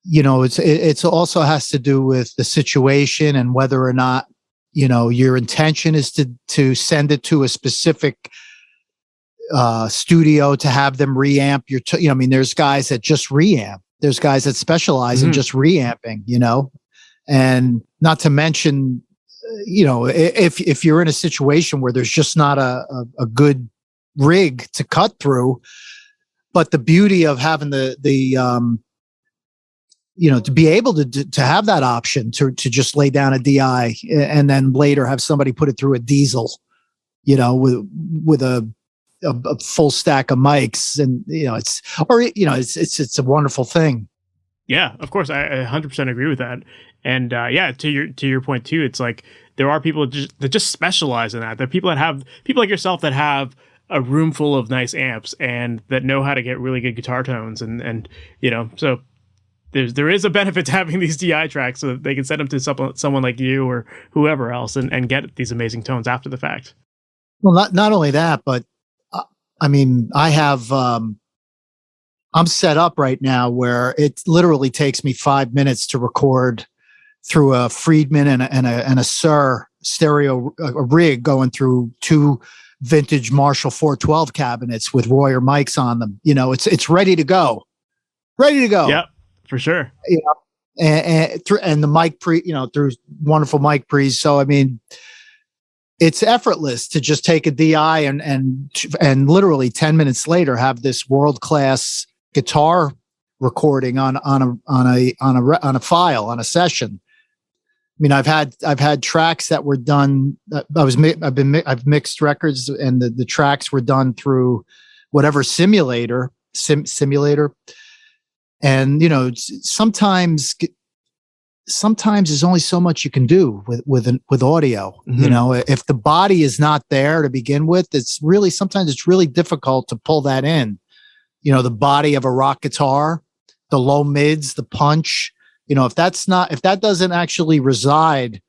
[SPEAKER 2] it's also has to do with the situation and whether or not, your intention is to send it to a specific studio to have them reamp there's guys that just reamp. There's guys that specialize in just reamping, and not to mention, if you're in a situation where there's just not a good rig to cut through, but the beauty of having the to be able to have that option to just lay down a DI and then later have somebody put it through a diesel, with a full stack of mics, and it's a wonderful thing.
[SPEAKER 1] Yeah, of course, I 100% agree with that. And to your point too, it's like there are people that just specialize in that. There are people like yourself that have a room full of nice amps and that know how to get really good guitar tones, and so there is a benefit to having these DI tracks so that they can send them to someone like you or whoever else and get these amazing tones after the fact.
[SPEAKER 2] Well, not only that, but I have I'm set up right now where it literally takes me 5 minutes to record through a Friedman and a Sir stereo rig going through two vintage Marshall 412 cabinets with Royer mics on them. It's ready to go.
[SPEAKER 1] Yep, for sure.
[SPEAKER 2] And the mic through wonderful mic pre's. So it's effortless to just take a DI and literally 10 minutes later have this world-class guitar recording on a file, on a session. I've had tracks that were done. I've mixed records, and the tracks were done through whatever simulator. And sometimes there's only so much you can do with audio.
[SPEAKER 1] Mm-hmm.
[SPEAKER 2] If the body is not there to begin with, sometimes it's really difficult to pull that in. The body of a rock guitar, the low mids, the punch. If that doesn't actually reside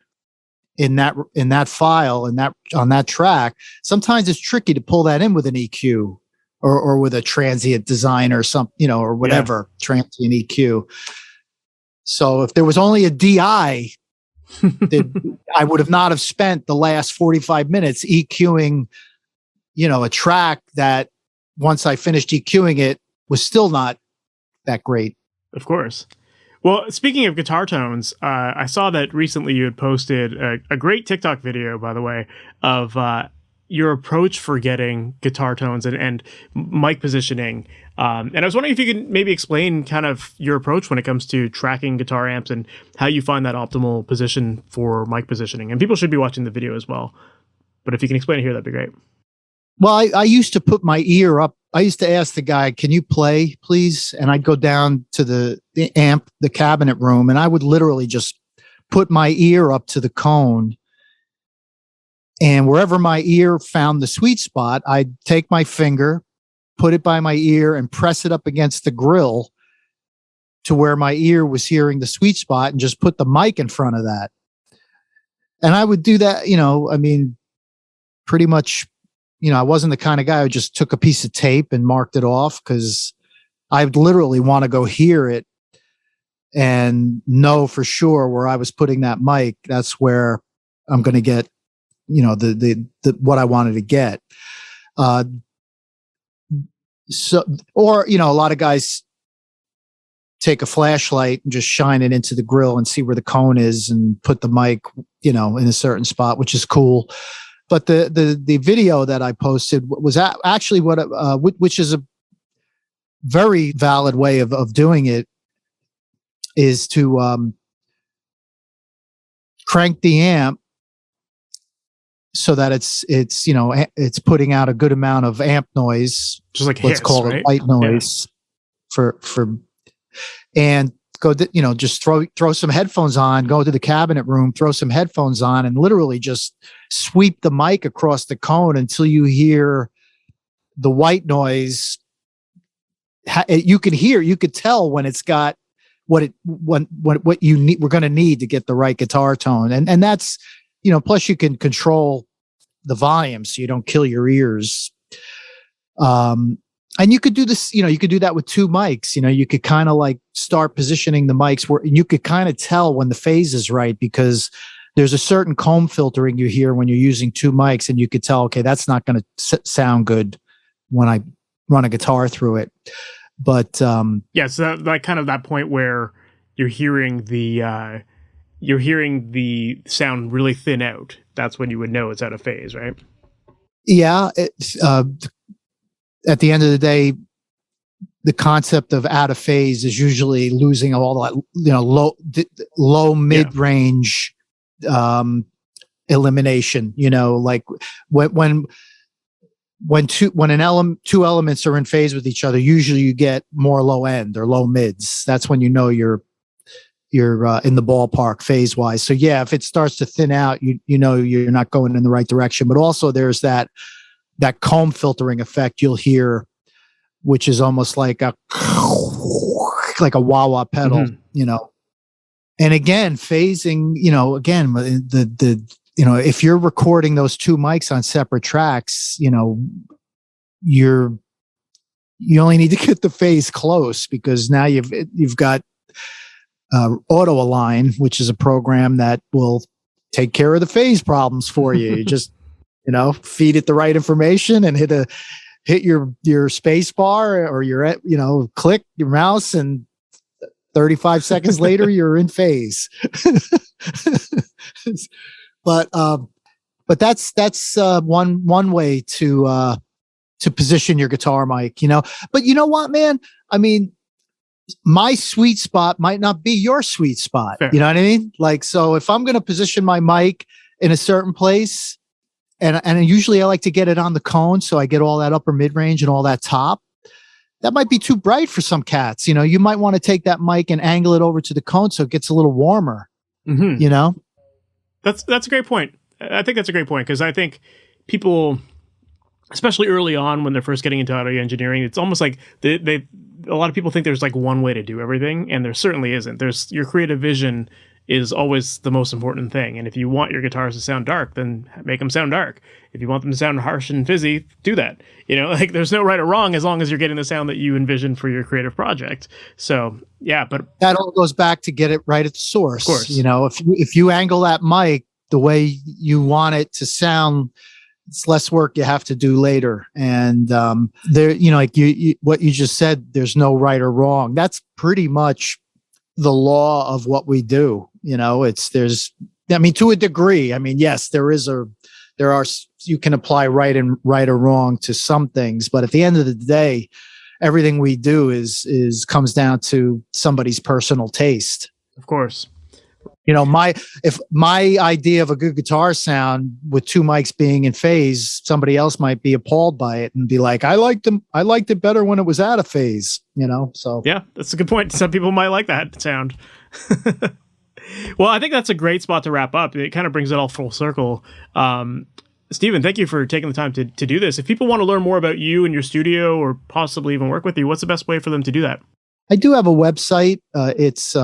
[SPEAKER 2] in that file on that track, sometimes it's tricky to pull that in with an EQ or with a transient design or something, or whatever, transient EQ. So if there was only a DI, I would have not have spent the last 45 minutes EQing, a track that once I finished EQing it was still not that great.
[SPEAKER 1] Of course. Well, speaking of guitar tones, I saw that recently you had posted a great TikTok video, by the way, of your approach for getting guitar tones and mic positioning. And I was wondering if you could maybe explain kind of your approach when it comes to tracking guitar amps and how you find that optimal position for mic positioning. And people should be watching the video as well. But if you can explain it here, that'd be great.
[SPEAKER 2] Well, I used to put my ear up. I used to ask the guy, "Can you play, please?" And I'd go down to the amp, the cabinet room, and I would literally just put my ear up to the cone. And wherever my ear found the sweet spot, I'd take my finger, put it by my ear, and press it up against the grill to where my ear was hearing the sweet spot, and just put the mic in front of that. And I would do that, I mean, pretty much. I wasn't the kind of guy who just took a piece of tape and marked it off, because I would literally want to go hear it and know for sure where I was putting that mic. That's where I'm going to get, the what I wanted to get. A lot of guys take a flashlight and just shine it into the grill and see where the cone is and put the mic, in a certain spot, which is cool. But the video that I posted was actually which is a very valid way of doing it, is to crank the amp so that it's putting out a good amount of amp noise,
[SPEAKER 1] just like
[SPEAKER 2] let's call it white noise, for and go, just throw some headphones on, go to the cabinet room, throw some headphones on, and literally just sweep the mic across the cone until you hear the white noise. You could tell when it's got what you need, we're going to need to get the right guitar tone. And that's, plus you can control the volume so you don't kill your ears. And you could do this, you could do that with two mics. You could kind of like start positioning the mics where you could kind of tell when the phase is right, because there's a certain comb filtering you hear when you're using two mics, and you could tell, okay, that's not going to sound good when I run a guitar through it. But
[SPEAKER 1] so that kind of that point where you're hearing the sound really thin out. That's when you would know it's out of phase, right?
[SPEAKER 2] Yeah. At the end of the day, the concept of out of phase is usually losing all that, low mid-range elimination. Like when two elements are in phase with each other, usually you get more low end or low mids. That's when you're in the ballpark phase wise. So yeah, if it starts to thin out, you're not going in the right direction. But also there's that comb filtering effect you'll hear, which is almost like a wah-wah pedal, And again, phasing, if you're recording those two mics on separate tracks, you only need to get the phase close, because now you've got Auto Align, which is a program that will take care of the phase problems for you. You just feed it the right information and hit your space bar or your, click your mouse, and 35 seconds later, you're in phase. But that's one way to position your guitar mic, but you know what, man? I mean, my sweet spot might not be your sweet spot. Fair. You know what I mean? Like, so if I'm going to position my mic in a certain place, and usually I like to get it on the cone, so I get all that upper mid range and all that top. That might be too bright for some cats. You might want to take that mic and angle it over to the cone so it gets a little warmer. Mm-hmm.
[SPEAKER 1] That's a great point. I think that's a great point, because I think people, especially early on when they're first getting into audio engineering, it's almost like a lot of people think there's like one way to do everything, and there certainly isn't. There's your creative vision is always the most important thing. And if you want your guitars to sound dark, then make them sound dark. If you want them to sound harsh and fizzy, do that. Like there's no right or wrong as long as you're getting the sound that you envision for your creative project. So yeah, but
[SPEAKER 2] that all goes back to get it right at the source.
[SPEAKER 1] Of course.
[SPEAKER 2] If you angle that mic the way you want it to sound, it's less work you have to do later. And there, like what you just said, there's no right or wrong. That's pretty much the law of what we do. To a degree. I mean, yes, you can apply right or wrong to some things, but at the end of the day, everything we do comes down to somebody's personal taste.
[SPEAKER 1] Of course.
[SPEAKER 2] If my idea of a good guitar sound with two mics being in phase, somebody else might be appalled by it and be like, I liked it better when it was out of phase, so.
[SPEAKER 1] Yeah, that's a good point. Some people might like that sound. Well, I think that's a great spot to wrap up. It kind of brings it all full circle. Stephen, thank you for taking the time to do this. If people want to learn more about you and your studio or possibly even work with you, what's the best way for them to do that?
[SPEAKER 2] I do have a website. It's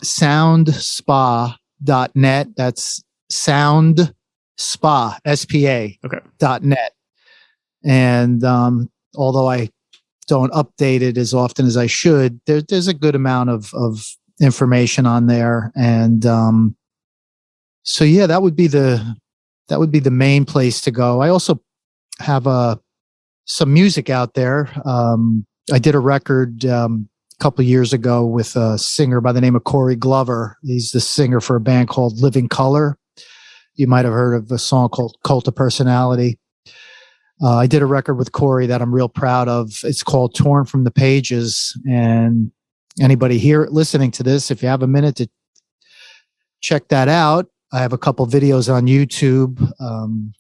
[SPEAKER 2] soundspa.net. That's soundspa, S-P-A,
[SPEAKER 1] okay.
[SPEAKER 2] .net. And although I don't update it as often as I should, there's a good amount of information on there. And so, yeah, that would be the main place to go. I also have some music out there. I did a record couple of years ago with a singer by the name of Corey Glover. He's the singer for a band called Living Color. You might have heard of a song called Cult of Personality. I did a record with Corey that I'm real proud of. It's called Torn from the Pages. And anybody here listening to this, if you have a minute to check that out, I have a couple videos on YouTube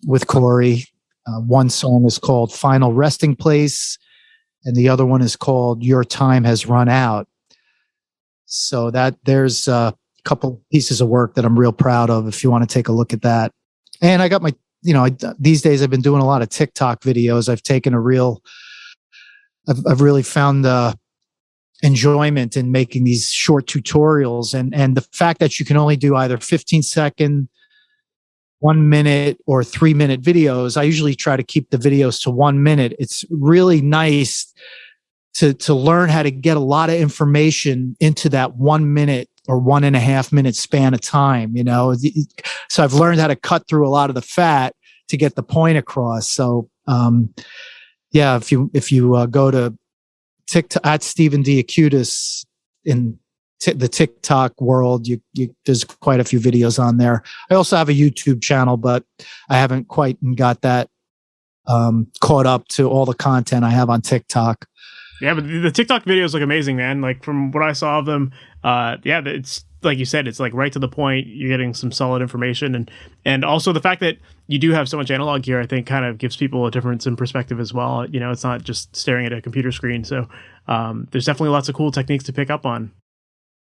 [SPEAKER 2] with Corey. One song is called Final Resting Place, and the other one is called Your Time Has Run Out. So there's a couple pieces of work that I'm real proud of if you want to take a look at that. And I got my, these days I've been doing a lot of TikTok videos. I've really found the enjoyment in making these short tutorials, and the fact that you can only do either 15-second, 1 minute, or 3-minute videos. I usually try to keep the videos to 1 minute. It's really nice to learn how to get a lot of information into that 1 minute or 1.5 minute span of time, So I've learned how to cut through a lot of the fat to get the point across. So, yeah, if you go to TikTok at Stephen DeAcutis in the TikTok world, there's quite a few videos on there. I also have a YouTube channel, but I haven't quite got that caught up to all the content I have on TikTok.
[SPEAKER 1] Yeah, but the TikTok videos look amazing, man. Like from what I saw of them, it's like you said, it's like right to the point. You're getting some solid information, and also the fact that you do have so much analog gear, I think, kind of gives people a difference in perspective as well. It's not just staring at a computer screen. So there's definitely lots of cool techniques to pick up on.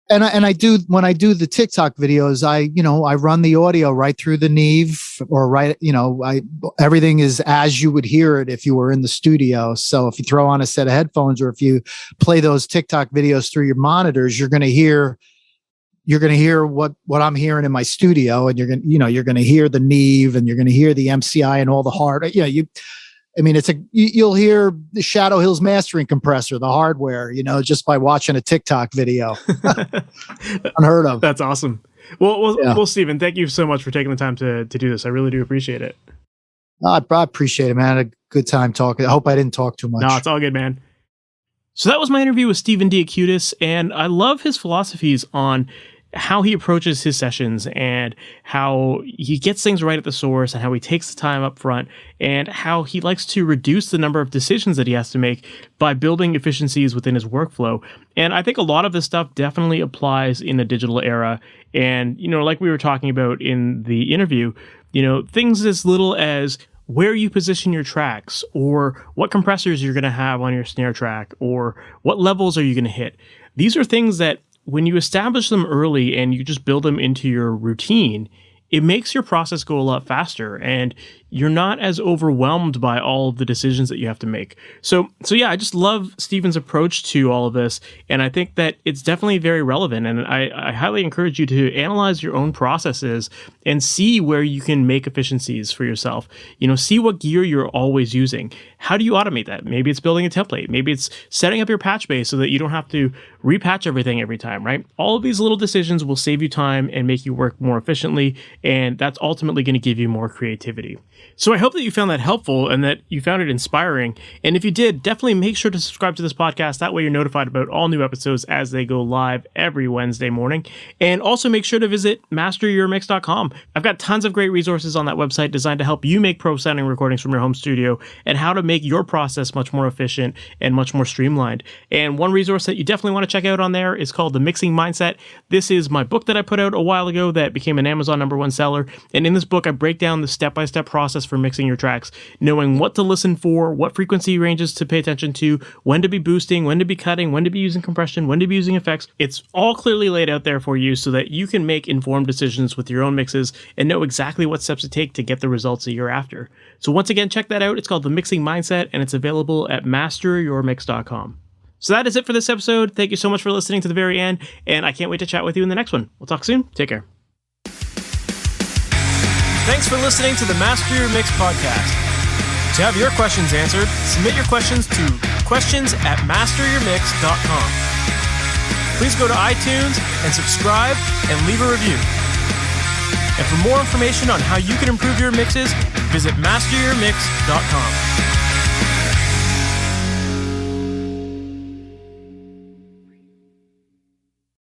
[SPEAKER 2] And I do, when I do the TikTok videos, I run the audio right through the Neve, or everything is as you would hear it if you were in the studio. So if you throw on a set of headphones, or if you play those TikTok videos through your monitors, you're going to hear what I'm hearing in my studio, and you're going to hear the Neve, and you're going to hear the MCI and all the hard, you'll hear the Shadow Hills mastering compressor, the hardware, just by watching a TikTok video. Unheard of.
[SPEAKER 1] That's awesome. Well, Stephen, thank you so much for taking the time to do this. I really do appreciate it.
[SPEAKER 2] I appreciate it, man. I had a good time talking. I hope I didn't talk too much.
[SPEAKER 1] No, it's all good, man. So that was my interview with Stephen DeAcutis, and I love his philosophies on how he approaches his sessions and how he gets things right at the source and how he takes the time up front and how he likes to reduce the number of decisions that he has to make by building efficiencies within his workflow. And I think a lot of this stuff definitely applies in a digital era. And, like we were talking about in the interview, things as little as where you position your tracks, or what compressors you're going to have on your snare track, or what levels are you going to hit. These are things that when you establish them early and you just build them into your routine, it makes your process go a lot faster, and you're not as overwhelmed by all of the decisions that you have to make. So yeah, I just love Stephen's approach to all of this, and I think that it's definitely very relevant, and I highly encourage you to analyze your own processes and see where you can make efficiencies for yourself. See what gear you're always using. How do you automate that? Maybe it's building a template. Maybe it's setting up your patch base so that you don't have to repatch everything every time, right? All of these little decisions will save you time and make you work more efficiently, and that's ultimately going to give you more creativity. So I hope that you found that helpful and that you found it inspiring. And if you did, definitely make sure to subscribe to this podcast. That way you're notified about all new episodes as they go live every Wednesday morning. And also make sure to visit MasterYourMix.com. I've got tons of great resources on that website designed to help you make pro sounding recordings from your home studio and how to make your process much more efficient and much more streamlined. And one resource that you definitely want to check out on there is called The Mixing Mindset. This is my book that I put out a while ago that became an Amazon #1 seller. And in this book, I break down the step-by-step process for mixing your tracks, knowing what to listen for, what frequency ranges to pay attention to, when to be boosting, when to be cutting, when to be using compression, when to be using effects. It's all clearly laid out there for you so that you can make informed decisions with your own mixes and know exactly what steps to take to get the results that you're after. So once again, check that out. It's called The Mixing Mindset, and it's available at MasterYourMix.com. So that is it for this episode. Thank you so much for listening to the very end, and I can't wait to chat with you in the next one. We'll talk soon. Take care. Thanks for listening to the Master Your Mix podcast. To have your questions answered, submit your questions to questions@masteryourmix.com. Please go to iTunes and subscribe and leave a review. And for more information on how you can improve your mixes, visit MasterYourMix.com.